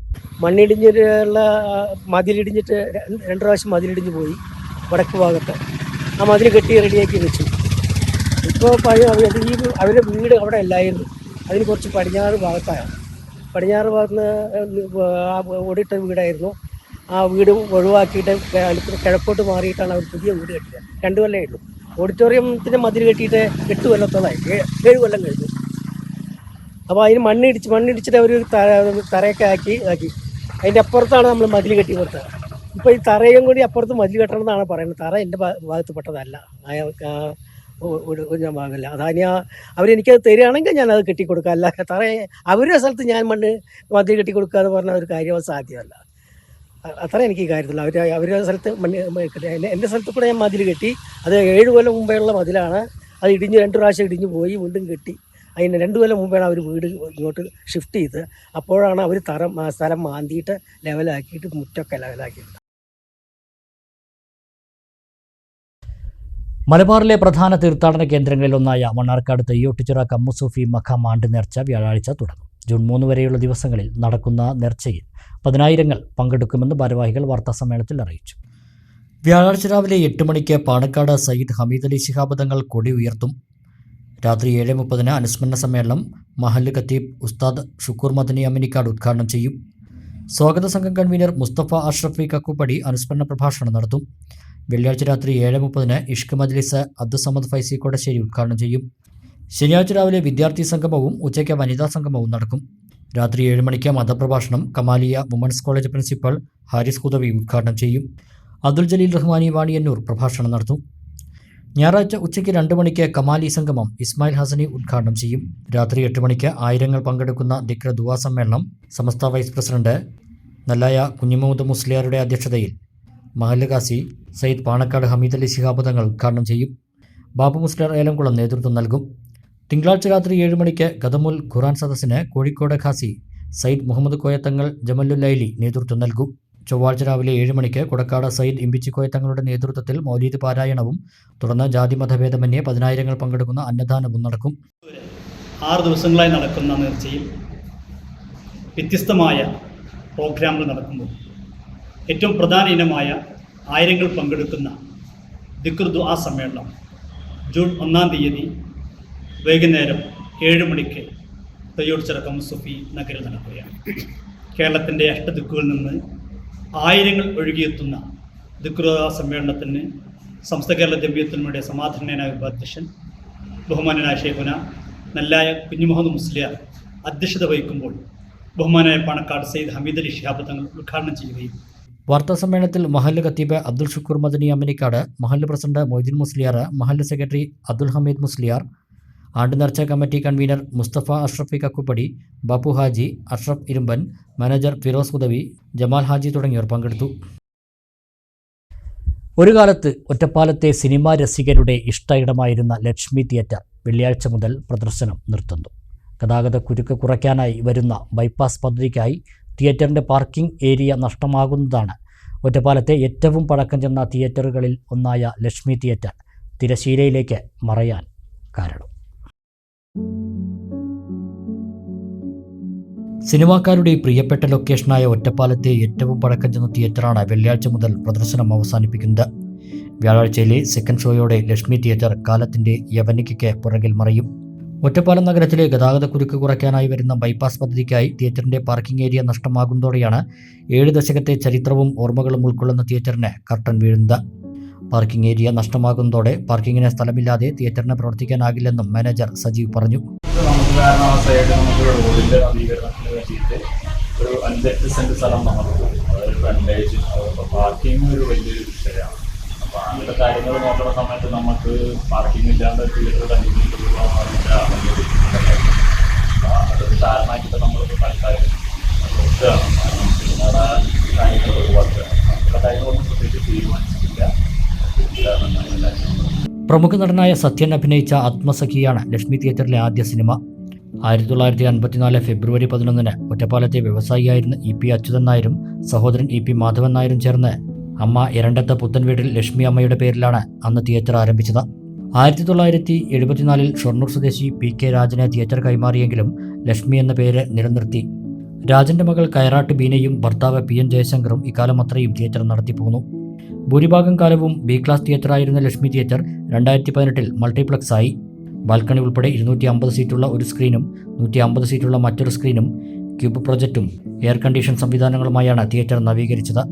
മണ്ണിടിഞ്ഞിട്ടുള്ള മതിലിടിഞ്ഞിട്ട് 2 പ്രാവശ്യം മതിലിടിഞ്ഞ് പോയി വടക്ക് ഭാഗത്ത്. ആ മതിൽ കെട്ടി റെഡിയാക്കി വെച്ചു. ഇപ്പോൾ ഈ അവരുടെ വീട് അവിടെ അല്ലായിരുന്നു. അതിന് കുറച്ച് പടിഞ്ഞാറ് ഭാഗത്താണ്. പടിഞ്ഞാറ് ഭാഗത്തുനിന്ന് ഓടിട്ട വീടായിരുന്നു. ആ വീട് ഒഴിവാക്കിയിട്ട് കിഴക്കോട്ട് മാറിയിട്ടാണ് അവർ പുതിയ വീട് കെട്ടിയത്. 2 കൊല്ലമേ ഉള്ളൂ. ഓഡിറ്റോറിയത്തിൻ്റെ മതിൽ കെട്ടിയിട്ട് 8 കൊല്ലത്തോളായി. 7 കൊല്ലം കഴിഞ്ഞു. അപ്പോൾ അതിന് മണ്ണിടിച്ചിട്ട് അവർ തറയൊക്കെ ആക്കി. അതിൻ്റെ അപ്പുറത്താണ് നമ്മൾ മതിൽ കെട്ടി കൊടുത്തത്. ഇപ്പോൾ ഈ തറയും കൂടി അപ്പുറത്ത് മതിൽ കെട്ടണമെന്നാണ് പറയുന്നത്. തറ എൻ്റെ ഭാഗത്ത് പെട്ടതല്ല, ഞാൻ ഭാഗമല്ല. അതാണ് അവരെനിക്കത് തരികയാണെങ്കിൽ ഞാനത് കെട്ടിക്കൊടുക്കാം. അല്ല തറ അവരുടെ സ്ഥലത്ത് ഞാൻ മതിൽ കെട്ടി കൊടുക്കുക എന്ന് പറഞ്ഞാൽ ഒരു കാര്യം സാധ്യമല്ല. അത്ര എനിക്ക് കാര്യത്തില്ല. അവരുടെ സ്ഥലത്ത് എൻ്റെ സ്ഥലത്ത് കൂടെ ഞാൻ മതിൽ കെട്ടി. അത് 7 കൊല്ലം മുമ്പേ ഉള്ള മതിലാണ്. അത് 2 പ്രാവശ്യം ഇടിഞ്ഞു പോയി, വീണ്ടും കെട്ടി. അതിന് 2 കൊല്ലം മുമ്പാണ് അവർ വീട് ഇങ്ങോട്ട് ഷിഫ്റ്റ് ചെയ്ത്. അപ്പോഴാണ് അവർ സ്ഥലം മാന്തിയിട്ട് ലെവലാക്കിയിട്ട് മുറ്റൊക്കെ ലെവലാക്കിയിട്ട്. മലബാറിലെ പ്രധാന തീർത്ഥാടന കേന്ദ്രങ്ങളിലൊന്നായ മണ്ണാർക്കാട് തെയ്യോട്ടുചിറ കമ്മുസൂഫി മഖാം ആണ്ട് നേർച്ച വ്യാഴാഴ്ച തുടങ്ങും. ജൂൺ 3 വരെയുള്ള ദിവസങ്ങളിൽ നടക്കുന്ന നേർച്ചയിൽ 10,000 പങ്കെടുക്കുമെന്ന് ഭാരവാഹികൾ വാർത്താസമ്മേളനത്തിൽ അറിയിച്ചു. വ്യാഴാഴ്ച രാവിലെ 8 മണിക്ക് പാണക്കാട് സയ്യിദ് ഹമീദ് അലി ശിഹാബ് തങ്ങൾ കൊടി ഉയർത്തും. രാത്രി 7:30 അനുസ്മരണ സമ്മേളനം മഹല്ല് ഖത്തീബ് ഉസ്താദ് ഷുക്കൂർ മദനി അമിനിക്കാട് ഉദ്ഘാടനം ചെയ്യും. സ്വാഗത സംഘം കൺവീനർ മുസ്തഫ അഷ്റഫി കക്കുപ്പടി അനുസ്മരണ പ്രഭാഷണം നടത്തും. വെള്ളിയാഴ്ച രാത്രി 7:30 ഇഷ്ക് മജ്ലിസ് അബ്ദുസമദ് ഫൈസി കൊടശ്ശേരി ഉദ്ഘാടനം ചെയ്യും. ശനിയാഴ്ച രാവിലെ വിദ്യാർത്ഥി സംഗമവും ഉച്ചയ്ക്ക് വനിതാ സംഗമവും നടക്കും. രാത്രി 7 മണിക്ക് മതപ്രഭാഷണം Kamaliya women's college principal Haris Khudavi ഉദ്ഘാടനം ചെയ്യും. അബ്ദുൽ ജലീൽ റഹ്മാനി വാണിയന്നൂർ പ്രഭാഷണം നടത്തും. ഞായറാഴ്ച ഉച്ചയ്ക്ക് 2 മണിക്ക് കമാലി സംഗമം ഇസ്മായിൽ ഹസനി ഉദ്ഘാടനം ചെയ്യും. രാത്രി 8 മണിക്ക് 1000 പങ്കെടുക്കുന്ന ദിക്ർ ദുആ സമ്മേളനം സമസ്ത വൈസ് പ്രസിഡന്റ് നല്ലായ കുഞ്ഞിമുഹമ്മദ് മുസ്ലിയാരുടെ അധ്യക്ഷതയിൽ മഹല്ല് ഖാസി സയ്യിദ് പാണക്കാട് ഹമീദ് അലി ശിഹാബ് തങ്ങൾ ഉദ്ഘാടനം ചെയ്യും. ബാബു മുസ്ലിയാർ ഏലംകുളം നേതൃത്വം നൽകും. തിങ്കളാഴ്ച രാത്രി 7 മണിക്ക് ഗദമുൽ ഖുറാൻ സദസ്സിന് കോഴിക്കോട് ഖാസി സയ്യിദ് മുഹമ്മദ് കോയത്തങ്ങൾ ജമലുൽ ലൈലി നേതൃത്വം നൽകും. ചൊവ്വാഴ്ച രാവിലെ 7 മണിക്ക് കൊടക്കാട് സയ്യിദ് ഇമ്പിച്ചി കോയത്തങ്ങളുടെ നേതൃത്വത്തിൽ മൗലീദ് പാരായണവും തുടർന്ന് ജാതി മതഭേദമന്യേ 10,000 പങ്കെടുക്കുന്ന അന്നദാനവും നടക്കും. 6 ദിവസങ്ങളായി നടക്കുന്ന നേർച്ചയിൽ വ്യത്യസ്തമായ പ്രോഗ്രാമുകൾ നടക്കുമ്പോൾ ഏറ്റവും പ്രധാന ഇനമായ 1000 പങ്കെടുക്കുന്ന ദിക്ർ ദുആ സമ്മേളനം ജൂൺ 1-ാം തീയതി വൈകുന്നേരം 7 മണിക്ക് തെയ്യോട്ടുചിറ കമ്മുസൂഫി നഗരിൽ നടക്കുകയാണ്. കേരളത്തിൻ്റെ അഷ്ടദിക്കുകളിൽ നിന്ന് 1000 ഒഴുകിയെത്തുന്ന ദിക്ർ ദുആ സമ്മേളനത്തിന് സമസ്ത കേരള ജമിയത്തുൽമയുടെ സമാധാനനായ ഉപാധ്യക്ഷൻ ബഹുമാനനായ ഷെയ്ഖുന നല്ലായ കുഞ്ഞിമുഹമ്മദ് മുസ്ലിയാർ അധ്യക്ഷത വഹിക്കുമ്പോൾ ബഹുമാനായ പാണക്കാട് സയ്യിദ് ഹമീദ് അലി ശിഹാബ് തങ്ങൾ ഉദ്ഘാടനം ചെയ്യുകയും വാർത്താ സമ്മേളനത്തിൽ മഹല്ല് ഖത്തീബ് അബ്ദുൽ ഷുക്കൂർ മദനി അമിനിക്കാട്, മഹല്ല് പ്രസിഡന്റ് മൊയ്തീൻ മുസ്ലിയാർ, മഹല്ല് സെക്രട്ടറി അബ്ദുൽ ഹമീദ് മുസ്ലിയാർ, ആണ്ട് നേർച്ച കമ്മിറ്റി കൺവീനർ മുസ്തഫ അഷ്റഫി കക്കുപ്പടി, ബാപ്പു ഹാജി, അഷ്റഫ് ഇരുമ്പൻ, മാനേജർ ഫിറോസ് ഹുദവി, ജമാൽ ഹാജി തുടങ്ങിയവർ പങ്കെടുത്തു. ഒരു കാലത്ത് ഒറ്റപ്പാലത്തെ സിനിമാ രസികരുടെ ഇഷ്ട ഇടമായിരുന്ന ലക്ഷ്മി തിയേറ്റർ വെള്ളിയാഴ്ച മുതൽ പ്രദർശനം നിർത്തുന്നു. ഗതാഗത കുരുക്ക് കുറയ്ക്കാനായി വരുന്ന ബൈപ്പാസ് പദ്ധതിക്കായി തിയേറ്ററിൻ്റെ പാർക്കിംഗ് ഏരിയ നഷ്ടമാകുന്നതാണ് ഒറ്റപ്പാലത്തെ ഏറ്റവും പഴക്കം ചെന്ന തിയേറ്ററുകളിൽ ഒന്നായ ലക്ഷ്മി തിയേറ്റർ തിരശീലയിലേക്ക് മറയാൻ കാരണം. സിനിമാക്കാരുടെ പ്രിയപ്പെട്ട ലൊക്കേഷനായ ഒറ്റപ്പാലത്തെ ഏറ്റവും പഴക്കം ചെന്ന തിയേറ്ററാണ് വെള്ളിയാഴ്ച മുതൽ പ്രദർശനം അവസാനിപ്പിക്കുന്നത്. വ്യാഴാഴ്ചയിലെ സെക്കൻഡ് ഷോയോടെ ലക്ഷ്മി തിയേറ്റർ കാലത്തിൻ്റെ യവനികയ്ക്ക് പുറകിൽ മറയും. ഒറ്റപ്പാലം നഗരത്തിലെ ഗതാഗതക്കുരുക്ക് കുറയ്ക്കാനായി വരുന്ന ബൈപ്പാസ് പദ്ധതിക്കായി തിയേറ്ററിൻ്റെ പാർക്കിംഗ് ഏരിയ നഷ്ടമാകുന്നതോടെയാണ് 7 ദശകത്തെ ചരിത്രവും ഓർമ്മകളും ഉൾക്കൊള്ളുന്ന തിയേറ്ററിന് കർട്ടൻ വീഴുന്നത്. പാർക്കിംഗ് ഏരിയ നഷ്ടമാകുന്നതോടെ പാർക്കിങ്ങിന് സ്ഥലമില്ലാതെ തിയേറ്ററിന് പ്രവർത്തിക്കാനാകില്ലെന്നും മാനേജർ സജീവ് പറഞ്ഞു. നമുക്ക് കാരണവശായിട്ട് നമുക്ക് റോഡിൻ്റെ നവീകരണത്തിന് വേണ്ടിയിട്ട് ഒരു 5-8 സെൻറ്റ് സ്ഥലം നമുക്ക് അതായത് ഫ്രണ്ടേജ് പാർക്കിംഗ് ഒരു വലിയൊരു വിഷയമാണ്. അപ്പോൾ അങ്ങനത്തെ കാര്യങ്ങൾ നോക്കുന്ന സമയത്ത് നമുക്ക് പാർക്കിംഗ് ഇല്ലാണ്ട് തിയേറ്റർ കണ്ടിന്യൂ ചെയ്യുക അതൊരു കാരണമായിട്ട് നമ്മളിപ്പോൾ തൽക്കാലം നോക്കുകയാണ്. പിന്നീട് കാര്യങ്ങൾ ഒഴിവാക്കുക. അങ്ങനത്തെ കാര്യങ്ങളൊന്നും പ്രത്യേകിച്ച് തീരുമാനിച്ചിട്ടില്ല. പ്രമുഖ നടനായ സത്യൻ അഭിനയിച്ച ആത്മസഖിയാണ് ലക്ഷ്മി തിയേറ്ററിലെ ആദ്യ സിനിമ. 1954 ഫെബ്രുവരി 11 ഒറ്റപ്പാലത്തെ വ്യവസായിയായിരുന്ന ഇ.പി. അച്യുതൻ നായരും സഹോദരൻ ഇ.പി. മാധവൻ നായരും ചേർന്ന് അമ്മ എരണ്ടത്ത് പുത്തൻവീട്ടിൽ ലക്ഷ്മി അമ്മയുടെ പേരിലാണ് അന്ന് തിയേറ്റർ ആരംഭിച്ചത്. 1974 ഷൊർണൂർ സ്വദേശി പി.കെ. രാജന് തിയേറ്റർ കൈമാറിയെങ്കിലും ലക്ഷ്മി എന്ന പേര് നിലനിർത്തി. രാജന്റെ മകൾ കയറാട്ട് ബീനയും ഭർത്താവ് പി.എൻ. ജയശങ്കറും ഇക്കാലം അത്രയും തിയേറ്റർ നടത്തിപ്പോന്നു. ഭൂരിഭാഗം കാലവും ബി ക്ലാസ് തിയേറ്ററായിരുന്ന ലക്ഷ്മി തിയേറ്റർ 2018 മൾട്ടിപ്ലക്സായി. ബാൽക്കണി ഉൾപ്പെടെ 250 സീറ്റുള്ള ഒരു സ്ക്രീനും 150 സീറ്റുള്ള മറ്റൊരു സ്ക്രീനും ക്യൂബ് പ്രൊജക്റ്റും എയർ കണ്ടീഷൻ സംവിധാനങ്ങളുമായാണ് തിയേറ്റർ നവീകരിച്ചത്.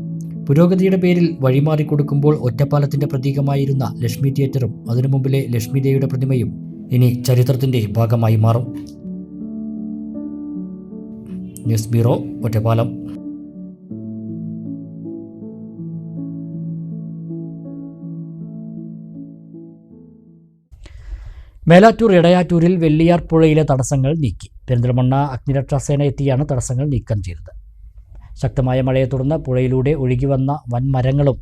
പുരോഗതിയുടെ പേരിൽ വഴിമാറി കൊടുക്കുമ്പോൾ ഒറ്റപ്പാലത്തിന്റെ പ്രതീകമായിരുന്ന ലക്ഷ്മി തിയേറ്ററും അതിനു മുമ്പിലെ ലക്ഷ്മിദേവിയുടെ പ്രതിമയും ഇനി ചരിത്രത്തിന്റെ ഭാഗമായി മാറും. News bureau, Ottapalam. മേലാറ്റൂർ എടയാറ്റൂരിൽ വെള്ളിയാർ പുഴയിലെ തടസ്സങ്ങൾ നീക്കി. പെരിന്തൽമണ്ണ അഗ്നിരക്ഷാസേന എത്തിയാണ് തടസ്സങ്ങൾ നീക്കം ചെയ്തത്. ശക്തമായ മഴയെ തുടർന്ന് പുഴയിലൂടെ ഒഴുകിവന്ന വൻമരങ്ങളും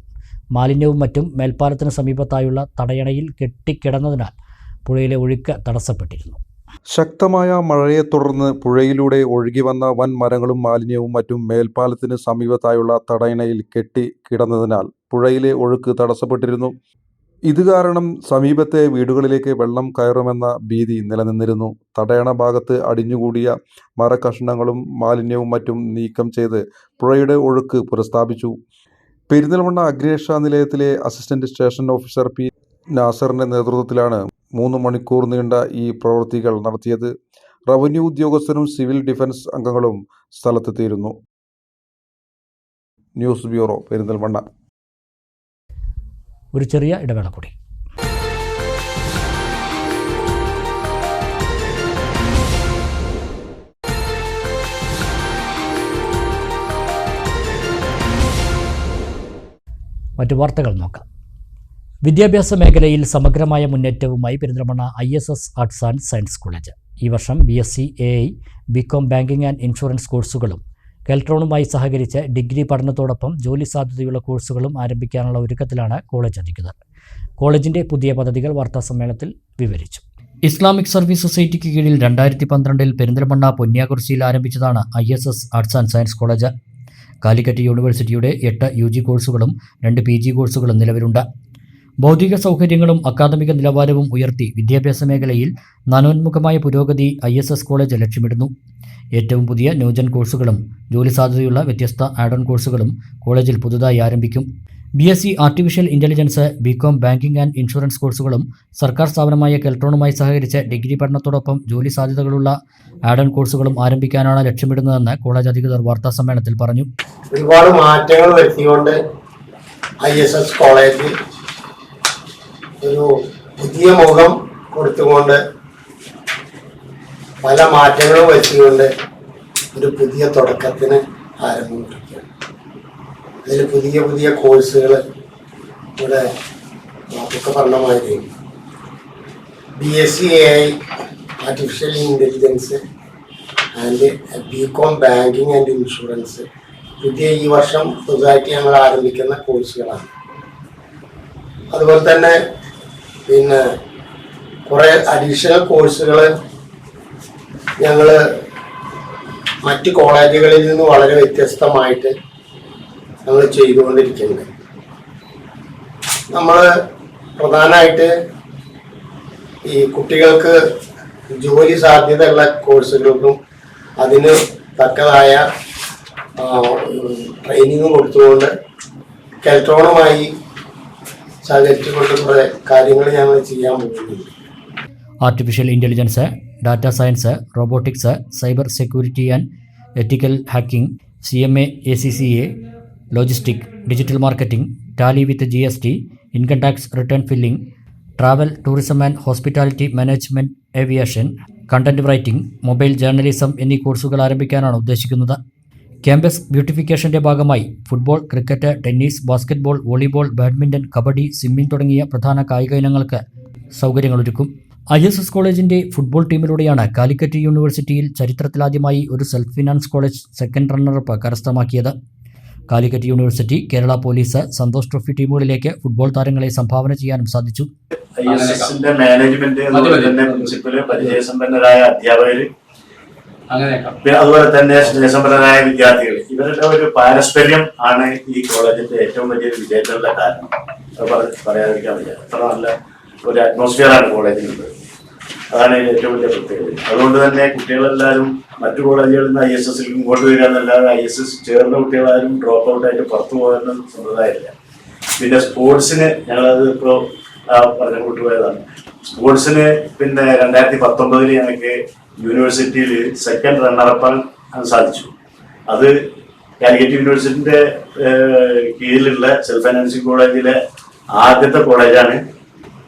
മാലിന്യവും മറ്റും മേൽപ്പാലത്തിന് സമീപത്തായുള്ള തടയണയിൽ കെട്ടിക്കിടന്നതിനാൽ പുഴയിലെ ഒഴുക്ക് തടസ്സപ്പെട്ടിരുന്നു. ശക്തമായ മഴയെ തുടർന്ന് പുഴയിലൂടെ ഒഴുകിവന്ന വൻ മരങ്ങളും മാലിന്യവും മറ്റും മേൽപ്പാലത്തിന് സമീപത്തായുള്ള തടയണയിൽ കെട്ടിക്കിടന്നതിനാൽ പുഴയിലെ ഒഴുക്ക് തടസ്സപ്പെട്ടിരുന്നു. ഇത് കാരണം സമീപത്തെ വീടുകളിലേക്ക് വെള്ളം കയറുമെന്ന ഭീതി നിലനിന്നിരുന്നു. തടയണ ഭാഗത്ത് അടിഞ്ഞുകൂടിയ മരക്കഷ്ണങ്ങളും മാലിന്യവും മറ്റും നീക്കം ചെയ്ത് പുഴയുടെ ഒഴുക്ക് പുനഃസ്ഥാപിച്ചു. പെരിന്തൽമണ്ണ അഗ്നിരക്ഷാ നിലയത്തിലെ അസിസ്റ്റന്റ് സ്റ്റേഷൻ ഓഫീസർ പി. നാസറിന്റെ നേതൃത്വത്തിലാണ് 3 മണിക്കൂർ നീണ്ട ഈ പ്രവൃത്തികൾ നടത്തിയത്. റവന്യൂ ഉദ്യോഗസ്ഥരും സിവിൽ ഡിഫൻസ് അംഗങ്ങളും സ്ഥലത്തെത്തിയിരുന്നു. News bureau, Perinthalmanna. ഒരു ചെറിയ ഇടവേള കൂടി. മറ്റു വാർത്തകൾ നോക്കാം. വിദ്യാഭ്യാസ മേഖലയിൽ സമഗ്രമായ മുന്നേറ്റവുമായി Perinthalmanna ISS arts and science college ഈ വർഷം BSc AI, BCom banking and insurance കോഴ്സുകളും കെൽട്രോണുമായി സഹകരിച്ച് ഡിഗ്രി പഠനത്തോടൊപ്പം ജോലി സാധ്യതയുള്ള കോഴ്സുകളും ആരംഭിക്കാനുള്ള ഒരുക്കത്തിലാണ് കോളേജ് അധികൃതർ. കോളേജിൻ്റെ പുതിയ പദ്ധതികൾ വാർത്താസമ്മേളനത്തിൽ വിവരിച്ചു. ഇസ്ലാമിക് സർവീസ് സൊസൈറ്റിക്ക് കീഴിൽ 2012 പെരിന്തൽമണ്ണ പൊന്നിയാകുറിശ്ശിയിൽ ആരംഭിച്ചതാണ് ISS arts and science college. Calicut യൂണിവേഴ്സിറ്റിയുടെ 8 UG കോഴ്സുകളും 2 PG കോഴ്സുകളും നിലവിലുണ്ട്. ഭൗതിക സൗകര്യങ്ങളും അക്കാദമിക നിലവാരവും ഉയർത്തി വിദ്യാഭ്യാസ മേഖലയിൽ നാനോന്മുഖമായ പുരോഗതി ISS കോളേജ് ലക്ഷ്യമിടുന്നു. ഏറ്റവും പുതിയ ന്യൂജൻ കോഴ്സുകളും ജോലി സാധ്യതയുള്ള വ്യത്യസ്ത ആഡ് ഓൺ കോഴ്സുകളും കോളേജിൽ പുതുതായി ആരംഭിക്കും. BSc artificial intelligence, BCom banking and insurance കോഴ്സുകളും സർക്കാർ സ്ഥാപനമായ കെൽട്രോണുമായി സഹകരിച്ച് ഡിഗ്രി പഠനത്തോടൊപ്പം ജോലി സാധ്യതകളുള്ള ആഡ് ഓൺ കോഴ്സുകളും ആരംഭിക്കാനാണ് ലക്ഷ്യമിടുന്നതെന്ന് കോളേജ് അധികൃതർ വാർത്താസമ്മേളനത്തിൽ പറഞ്ഞു. ഒരുപാട് മാറ്റങ്ങൾ വരുത്തിക്കൊണ്ട് ISS കോളേജ് ഒരു പുതിയ മുഖം കൊടുത്തുകൊണ്ട് പല മാറ്റങ്ങളും വരുത്തിക്കൊണ്ട് ഒരു പുതിയ തുടക്കത്തിന് ആരംഭം കുറിക്കുകയാണ്. അതിൽ പുതിയ പുതിയ കോഴ്സുകൾ ഇവിടെ ഒക്കെ പറഞ്ഞ മാതിരി BSc AI artificial intelligence and BCom banking and insurance പുതിയ ഈ വർഷം പുതുതായിട്ട് ഞങ്ങൾ ആരംഭിക്കുന്ന കോഴ്സുകളാണ്. അതുപോലെ തന്നെ പിന്നെ കുറേ അഡീഷണൽ കോഴ്സുകൾ ഞങ്ങൾ മറ്റ് കോളേജുകളിൽ നിന്ന് വളരെ വ്യത്യസ്തമായിട്ട് ഞങ്ങൾ ചെയ്തുകൊണ്ടിരിക്കുന്നുണ്ട്. നമ്മൾ പ്രധാനമായിട്ട് ഈ കുട്ടികൾക്ക് ജോലി സാധ്യതയുള്ള കോഴ്സുകൾക്കും അതിന് തക്കതായ ട്രെയിനിങ് കൊടുത്തുകൊണ്ട് കെൽട്രോണുമായി സഹകരിച്ചുകൊണ്ട് കുറേ കാര്യങ്ങൾ ഞങ്ങൾ ചെയ്യാൻ പോകുന്നുണ്ട്. Artificial intelligence, data science, robotics, cyber security and ethical hacking, CMA, ACCA, logistic, digital marketing, Tally with GST, income tax return filling, travel, tourism and hospitality management, aviation, content writing, mobile journalism എന്നീ കോഴ്സുകൾ ആരംഭിക്കാനാണ് ഉദ്ദേശിക്കുന്നത്. Campus ബ്യൂട്ടിഫിക്കേഷന്റെ ഭാഗമായി football, cricket, tennis, basketball, volleyball, badminton, kabaddi, swimming തുടങ്ങിയ പ്രധാന കായിക ഇനങ്ങൾക്ക് സൗകര്യങ്ങളൊരുക്കും. ISS കോളേജിന്റെ football ടീമിലൂടെയാണ് Calicut യൂണിവേഴ്സിറ്റിയിൽ ചരിത്രത്തിലാദ്യമായി ഒരു self finance college second runner-up കരസ്ഥമാക്കിയത്. Calicut university, Kerala police, Santhosh trophy ടീമുകളിലേക്ക് ഫുട്ബോൾ താരങ്ങളെ സംഭാവന ചെയ്യാനും സാധിച്ചു. ISSന്റെ മാനേജ്മെന്റ്, അതുപോലെ തന്നെ പ്രിൻസിപ്പല്, പരിചയസമ്പന്നരായ അധ്യാപകർ, അതുപോലെ തന്നെ സ്നേഹസമ്പന്നരായ വിദ്യാർത്ഥികൾ, ഇവരുടെ ഒരു പാരസ്പര്യം ആണ് ഈ കോളേജിന്റെ ഏറ്റവും വലിയൊരു വിജയത്തിനുള്ള കാരണം. അത് പറയാതിരിക്കാൻ വയ്യ. അത്ര നല്ല ഒരു അറ്റ്മോസ്ഫിയറാണ് കോളേജിനുള്ളത്. അതാണ് ഏറ്റവും വലിയ പ്രത്യേകത. അതുകൊണ്ട് തന്നെ കുട്ടികളെല്ലാവരും മറ്റു കോളേജുകളിൽ നിന്ന് ISSൽ ഇങ്ങോട്ട് വരിക എന്നല്ലാതെ ISS ചേർന്ന കുട്ടികളാരും ഡ്രോപ്പ് ഔട്ടായിട്ട് പുറത്തു പോകുന്ന സമ്പ്രദായമില്ല. പിന്നെ സ്പോർട്സിന് ഞങ്ങളത് ഇപ്പോൾ പറഞ്ഞ കൂട്ടുപോയതാണ്. സ്പോർട്സിന് പിന്നെ 2019 ഞങ്ങൾക്ക് യൂണിവേഴ്സിറ്റിയിൽ സെക്കൻഡ് റണ്ണറപ്പാൻ സാധിച്ചു. അത് കാലിക്കറ്റ് യൂണിവേഴ്സിറ്റിന്റെ കീഴിലുള്ള സെൽഫ് ഫൈനാൻസിങ് കോളേജിലെ ആദ്യത്തെ കോളേജാണ്.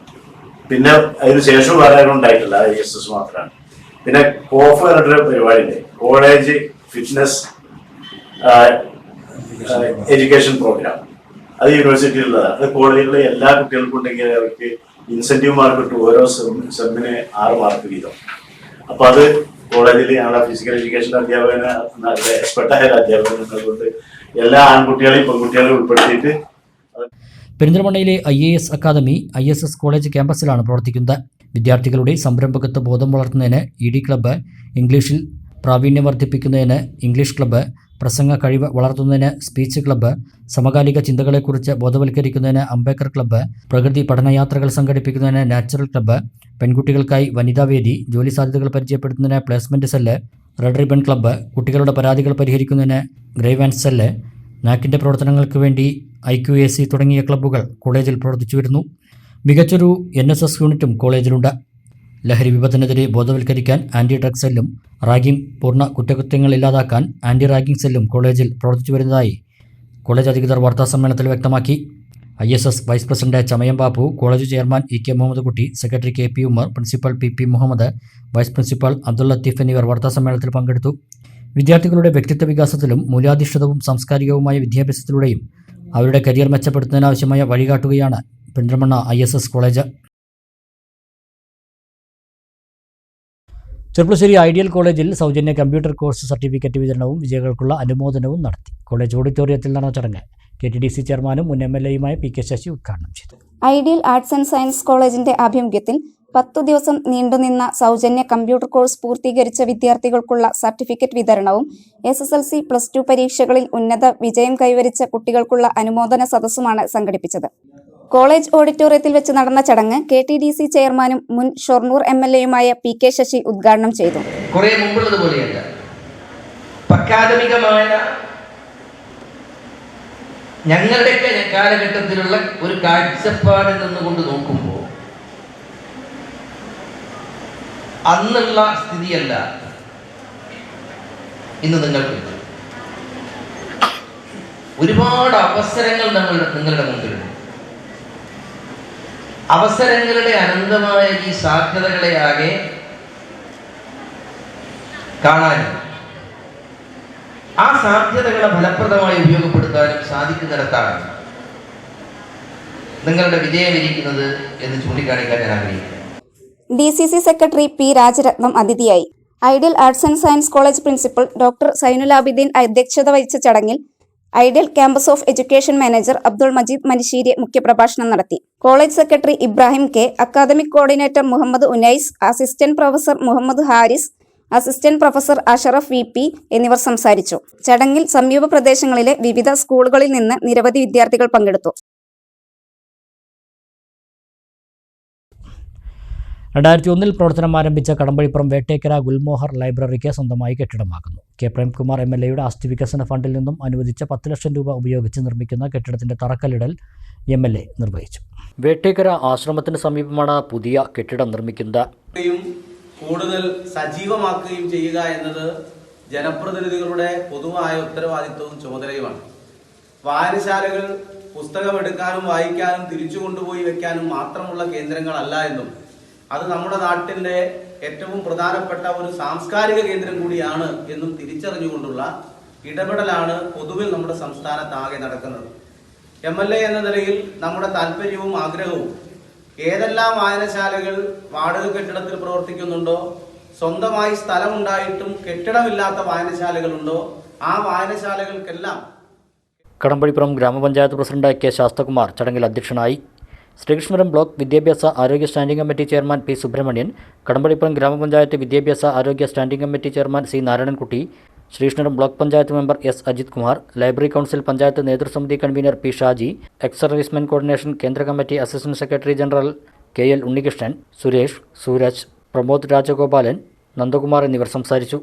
പിന്നെ അതിന് ശേഷം വേറെ ആരും ഉണ്ടായിട്ടില്ല, ISS മാത്രമാണ്. പിന്നെ കോഫ് പറഞ്ഞിട്ടൊരു പരിപാടിയുണ്ട്, കോളേജ് ഫിറ്റ്നസ് എഡ്യൂക്കേഷൻ പ്രോഗ്രാം. അത് യൂണിവേഴ്സിറ്റിയിലുള്ളതാണ്. അത് കോളേജിലെ എല്ലാ കുട്ടികൾക്കും ഉണ്ടെങ്കിൽ അവർക്ക് ഇൻസെന്റീവ് മാർക്ക് കിട്ടും. ഓരോ സെമ്മിന് 6 മാർക്ക് വീതം. അപ്പൊ അത് കോളേജിൽ ഞങ്ങളുടെ ഫിസിക്കൽ എഡ്യൂക്കേഷൻ അധ്യാപകന് നല്ല എക്സ്പെർട്ടായ അധ്യാപകനുള്ളതുകൊണ്ട് എല്ലാ ആൺകുട്ടികളെയും പെൺകുട്ടികളെയും ഉൾപ്പെടുത്തിയിട്ട്. പെരിന്തൽമണ്ണയിലെ IAS അക്കാദമി ISS കോളേജ് ക്യാമ്പസിലാണ് പ്രവർത്തിക്കുന്നത്. വിദ്യാർത്ഥികളുടെ സംരംഭകത്വ ബോധം വളർത്തുന്നതിന് ED ക്ലബ്ബ്, ഇംഗ്ലീഷിൽ പ്രാവീണ്യം വർദ്ധിപ്പിക്കുന്നതിന് ഇംഗ്ലീഷ് ക്ലബ്ബ്, പ്രസംഗ കഴിവ് വളർത്തുന്നതിന് സ്പീച്ച് ക്ലബ്ബ്, സമകാലിക ചിന്തകളെക്കുറിച്ച് ബോധവൽക്കരിക്കുന്നതിന് അംബേദ്കർ ക്ലബ്ബ്, പ്രകൃതി പഠനയാത്രകൾ സംഘടിപ്പിക്കുന്നതിന് നാച്ചുറൽ ക്ലബ്ബ്, പെൺകുട്ടികൾക്കായി വനിതാവേദി, ജോലി സാധ്യതകൾ പരിചയപ്പെടുത്തുന്നതിന് placement cell, red ribbon club, കുട്ടികളുടെ പരാതികൾ പരിഹരിക്കുന്നതിന് ഗ്രേവാൻസ് സെല്ല്, നാക്കിൻ്റെ പ്രവർത്തനങ്ങൾക്ക് വേണ്ടി IQAC തുടങ്ങിയ ക്ലബ്ബുകൾ കോളേജിൽ പ്രവർത്തിച്ചു വരുന്നു. മികച്ചൊരു NSS യൂണിറ്റും കോളേജിലുണ്ട്. ലഹരി വിപത്തിനെതിരെ ബോധവൽക്കരിക്കാൻ ആൻറ്റി ഡ്രഗ് സെല്ലും റാഗിംഗ് പൂർണ്ണ കുറ്റകൃത്യങ്ങൾ ഇല്ലാതാക്കാൻ ആൻറ്റി റാഗിംഗ് സെല്ലും കോളേജിൽ പ്രവർത്തിച്ചു വരുന്നതായി കോളേജ് അധികൃതർ വാർത്താസമ്മേളനത്തിൽ വ്യക്തമാക്കി. ISS vice president Chamayam Bapu, college chairman EK Muhammad Kutty, secretary KP Umar, principal PP Muhammad, vice principal Abdul Latheef എന്നിവർ വാർത്താസമ്മേളനത്തിൽ പങ്കെടുത്തു. വിദ്യാർത്ഥികളുടെ വ്യക്തിത്വ വികാസത്തിലും മൂല്യാധിഷ്ഠിതവും സാംസ്കാരികവുമായ വിദ്യാഭ്യാസത്തിലൂടെയും അവരുടെ കരിയർ മെച്ചപ്പെടുത്തുന്നതിനാവശ്യമായ വഴികാട്ടുകയാണ് Perinthalmanna ISS college. Cherpulassery ideal കോളേജിൽ സൗജന്യ കമ്പ്യൂട്ടർ കോഴ്സ് സർട്ടിഫിക്കറ്റ് വിതരണവും വിജയികൾക്കുള്ള അനുമോദനവും നടത്തി. കോളേജ് ഓഡിറ്റോറിയത്തിൽ നടന്ന ചടങ്ങ് KTDC ചെയർമാനും മുൻ MLAയുമായ PK ശശി ഉദ്ഘാടനം ചെയ്തു. ഐഡിയൽ ആർട്സ് ആൻഡ് സയൻസ് കോളേജിന്റെ ആഭിമുഖ്യത്തിൽ 10 ദിവസം നീണ്ടുനിന്ന സൗജന്യ കമ്പ്യൂട്ടർ കോഴ്സ് പൂർത്തീകരിച്ച വിദ്യാർത്ഥികൾക്കുള്ള സർട്ടിഫിക്കറ്റ് വിതരണവും SSLC, +2 പരീക്ഷകളിൽ ഉന്നത വിജയം കൈവരിച്ച കുട്ടികൾക്കുള്ള അനുമോദന സദസ്സുമാണ് സംഘടിപ്പിച്ചത്. കോളേജ് ഓഡിറ്റോറിയത്തിൽ വെച്ച് നടന്ന ചടങ്ങ് KTDC ചെയർമാനും മുൻ ഷൊർണൂർ MLAയുമായ PK ശശി ഉദ്ഘാടനം ചെയ്തു. കുറേ മുമ്പുള്ളതുപോലെയല്ല, അക്കാദമികമായ ഞങ്ങളുടെയൊക്കെ കാലഘട്ടത്തിലുള്ള ഒരു കാഴ്ചപ്പാടിൽ നിന്നുകൊണ്ട് നോക്കുമ്പോൾ അന്നുള്ള സ്ഥിതിയല്ല ഇന്ന് നിങ്ങൾക്ക്. ഒരുപാട് അവസരങ്ങൾ നിങ്ങളുടെ മുമ്പിലുണ്ട്. അവസരങ്ങളുടെ അനന്തമായ ഈ സാധ്യതകളെ ആകെ കാണാനും ആ സാധ്യതകളെ ഫലപ്രദമായി ഉപയോഗപ്പെടുത്താനും സാധിക്കുന്നിടത്താണ് നിങ്ങളുടെ വിജയം ഇരിക്കുന്നത് എന്ന് ചൂണ്ടിക്കാണിക്കാൻ ഞാൻ ആഗ്രഹിക്കുന്നു. DCC സെക്രട്ടറി P രാജരത്നം അതിഥിയായി. Ideal arts and science college principal doctor Zainul Abideen അധ്യക്ഷത വഹിച്ച ചടങ്ങിൽ ideal campus of education manager Abdul Majeed Manissery മുഖ്യപ്രഭാഷണം നടത്തി. College secretary Ibrahim K, academic coordinator Muhammad Unais, assistant professor Muhammad Haris, assistant professor Ashraf VP എന്നിവർ സംസാരിച്ചു. ചടങ്ങിൽ സമീപ പ്രദേശങ്ങളിലെ വിവിധ സ്കൂളുകളിൽ നിന്ന് നിരവധി വിദ്യാർത്ഥികൾ പങ്കെടുത്തു. 2001 പ്രവർത്തനം ആരംഭിച്ച കടമ്പഴിപ്പുറം വേട്ടേക്കര ഗുൽമോഹർ ലൈബ്രറിക്ക് സ്വന്തമായി കെട്ടിടമാക്കുന്നു. K പ്രേംകുമാർ MLAയുടെ ആസ്തി വികസന ഫണ്ടിൽ നിന്നും അനുവദിച്ച 10 ലക്ഷം രൂപ ഉപയോഗിച്ച് നിർമ്മിക്കുന്ന കെട്ടിടത്തിന്റെ തറക്കല്ലിടൽ MLA നിർവഹിച്ചു. വേട്ടേക്കര ആശ്രമത്തിന് സമീപമാണ് പുതിയ കെട്ടിടം നിർമ്മിക്കുന്നത്. കൂടുതൽ സജീവമാക്കുകയും ചെയ്യുക എന്നത് ജനപ്രതിനിധികളുടെ പൊതുവായ ഉത്തരവാദിത്വവും ചുമതലയുമാണ്. വായനശാലകൾ പുസ്തകം എടുക്കാനും വായിക്കാനും തിരിച്ചു കൊണ്ടുപോയി വെക്കാനും മാത്രമുള്ള കേന്ദ്രങ്ങളല്ല എന്നും അത് നമ്മുടെ നാട്ടിൻ്റെ ഏറ്റവും പ്രധാനപ്പെട്ട ഒരു സാംസ്കാരിക കേന്ദ്രം കൂടിയാണ് എന്നും തിരിച്ചറിഞ്ഞുകൊണ്ടുള്ള ഇടപെടലാണ് പൊതുവിൽ നമ്മുടെ സംസ്ഥാനത്താകെ നടക്കുന്നത്. MLA എന്ന നിലയിൽ നമ്മുടെ താല്പര്യവും ആഗ്രഹവും ഏതെല്ലാം വായനശാലകൾ വാടക കെട്ടിടത്തിൽ പ്രവർത്തിക്കുന്നുണ്ടോ, സ്വന്തമായി സ്ഥലമുണ്ടായിട്ടും കെട്ടിടമില്ലാത്ത വായനശാലകളുണ്ടോ, ആ വായനശാലകൾക്കെല്ലാം. കടമ്പഴിപ്പുറം ഗ്രാമപഞ്ചായത്ത് പ്രസിഡന്റ് കെ ശാസ്തകുമാർ ചടങ്ങിൽ അധ്യക്ഷനായി. ശ്രീകൃഷ്ണപുരം ബ്ലോക്ക് വിദ്യാഭ്യാസ ആരോഗ്യ standing committee chairman P Subramanian, Kadambazhipuram ഗ്രാമപഞ്ചായത്ത് വിദ്യാഭ്യാസ ആരോഗ്യ standing committee chairman C Narayanankutty, Sreekrishnapuram block panchayat member S Ajith Kumar, library council panchayat നേതൃസമിതി convener P Shaji, ex servicemen coordination കേന്ദ്ര committee assistant secretary general KL Unnikrishnan, Suresh, Sooraj, Pramod Rajagopalan, Nandakumar എന്നിവർ സംസാരിച്ചു.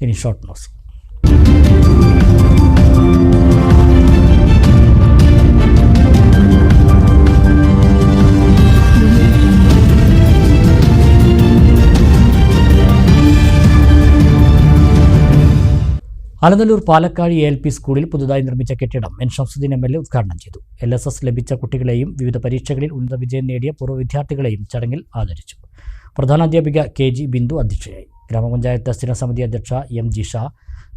ഇനി short news. Alanallur Palakkazhi ALP സ്കൂളിൽ പുതുതായി നിർമ്മിച്ച കെട്ടിടം എൻ ഷംസുദ്ദീൻ MLA ഉദ്ഘാടനം ചെയ്തു. LSS ലഭിച്ച കുട്ടികളെയും വിവിധ പരീക്ഷകളിൽ ഉന്നത വിജയം നേടിയ പൂർവ്വ വിദ്യാർത്ഥികളെയും ചടങ്ങിൽ ആദരിച്ചു. പ്രധാനാധ്യാപിക KG ബിന്ദു അധ്യക്ഷയായി. ഗ്രാമപഞ്ചായത്ത് സ്ഥിരസമിതി അധ്യക്ഷ MG Shah,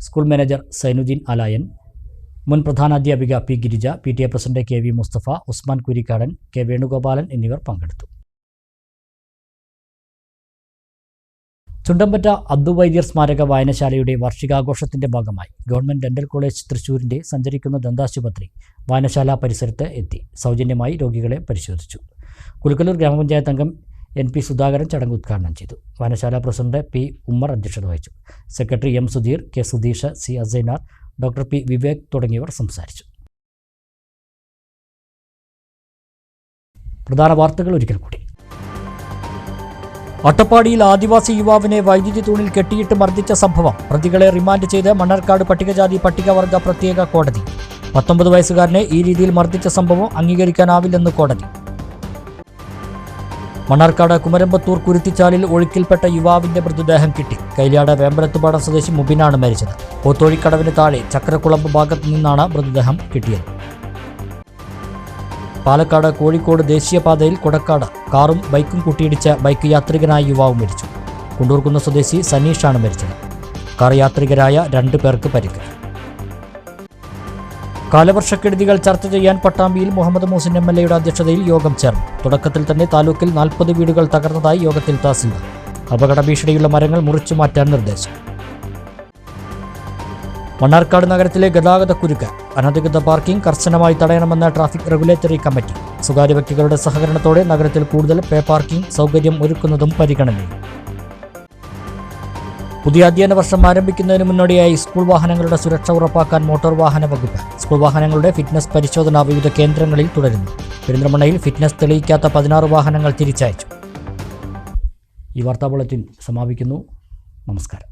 school manager Sainudheen Alayan, മുൻ പ്രധാനാധ്യാപിക P Girija, PTA president KV Musthafa, Usman Kurikkadan, K Venugopalan എന്നിവർ പങ്കെടുത്തു. ചുണ്ടമ്പറ്റ അബ്ദു വൈദ്യർ സ്മാരക വായനശാലയുടെ വാർഷികാഘോഷത്തിന്റെ ഭാഗമായി ഗവൺമെന്റ് ഡെന്റൽ കോളേജ് തൃശൂരിന്റെ സഞ്ചരിക്കുന്ന ദന്താശുപത്രി വായനശാല പരിസരത്ത് എത്തി സൗജന്യമായി രോഗികളെ പരിശോധിച്ചു. കുലുക്കലൂർ ഗ്രാമപഞ്ചായത്ത് അംഗം NP സുധാകരൻ ചടങ്ങ് ഉദ്ഘാടനം ചെയ്തു. വായനശാല പ്രസിഡന്റ് P ഉമ്മർ അധ്യക്ഷത വഹിച്ചു. Secretary M Sudheer, K Sudheesh, C Asainar, doctor P Vivek തുടങ്ങിയവർ സംസാരിച്ചു. പ്രധാന വാർത്തകൾ ഒരിക്കൽ കൂടി. അട്ടപ്പാടിയിൽ ആദിവാസി യുവാവിനെ വൈദ്യുതി തൂണിൽ കെട്ടിയിട്ട് മർദ്ദിച്ച സംഭവം. പ്രതികളെ റിമാൻഡ് ചെയ്ത് മണ്ണാർക്കാട് പട്ടികജാതി പട്ടികവർഗ പ്രത്യേക കോടതി. 19 വയസ്സുകാരനെ ഈ രീതിയിൽ മർദ്ദിച്ച സംഭവം അംഗീകരിക്കാനാവില്ലെന്ന് കോടതി. മണ്ണാർക്കാട് കുമരമ്പത്തൂർ കുരുത്തിച്ചാലിൽ ഒഴുക്കിൽപ്പെട്ട യുവാവിന്റെ മൃതദേഹം കിട്ടി. കൈലാട് വേമ്പലത്തുപാടം സ്വദേശി മുബിനാണ് മരിച്ചത്. പോത്തോഴിക്കടവിന് താഴെ ചക്രക്കുളമ്പ് ഭാഗത്തു നിന്നാണ് മൃതദേഹം കിട്ടിയത്. പാലക്കാട് കോഴിക്കോട് ദേശീയപാതയിൽ കൊടക്കാട് കാറും ബൈക്കും കൂട്ടിയിടിച്ച് ബൈക്ക് യാത്രികനായ യുവാവ് മരിച്ചു. കുണ്ടൂർകുന്ന് സ്വദേശി സനീഷാണ് മരിച്ചത്. കാർ യാത്രികരായ 2 പേർക്ക് പരിക്ക്. കാലവർഷക്കെടുതികൾ ചർച്ച ചെയ്യാൻ പട്ടാമ്പിയിൽ മുഹമ്മദ് മൂസിൻ MLA അധ്യക്ഷതയിൽ യോഗം ചേർന്നു. തുടക്കത്തിൽ തന്നെ താലൂക്കിൽ 40 വീടുകൾ തകർന്നതായി യോഗത്തിൽ തഹസിൽദാർ. അപകട ഭീഷണിയുള്ള മരങ്ങൾ മുറിച്ചു മാറ്റാൻ നിർദ്ദേശം. മണ്ണാർക്കാട് നഗരത്തിലെ ഗതാഗത കുരുക്ക്. അനധികൃത പാർക്കിംഗ് കർശനമായി തടയണമെന്ന ട്രാഫിക് റെഗുലേറ്ററി കമ്മിറ്റി. സ്വകാര്യ വ്യക്തികളുടെ സഹകരണത്തോടെ നഗരത്തിൽ കൂടുതൽ പേ പാർക്കിംഗ് സൗകര്യം ഒരുക്കുന്നതും പരിഗണനയിൽ. പുതിയ അധ്യയന വർഷം ആരംഭിക്കുന്നതിന് മുന്നോടിയായി സ്കൂൾ വാഹനങ്ങളുടെ സുരക്ഷ ഉറപ്പാക്കാൻ മോട്ടോർ വാഹന വകുപ്പ്. സ്കൂൾ വാഹനങ്ങളുടെ ഫിറ്റ്നസ് പരിശോധന വിവിധ കേന്ദ്രങ്ങളിൽ തുടരുന്നു. പെരിന്തൽമണ്ണയിൽ ഫിറ്റ്നസ് തെളിയിക്കാത്ത 16 വാഹനങ്ങൾ തിരിച്ചയച്ചു. ഈ വാർത്താ ബുള്ളറ്റിൻ സമാപിക്കുന്നു. നമസ്കാരം.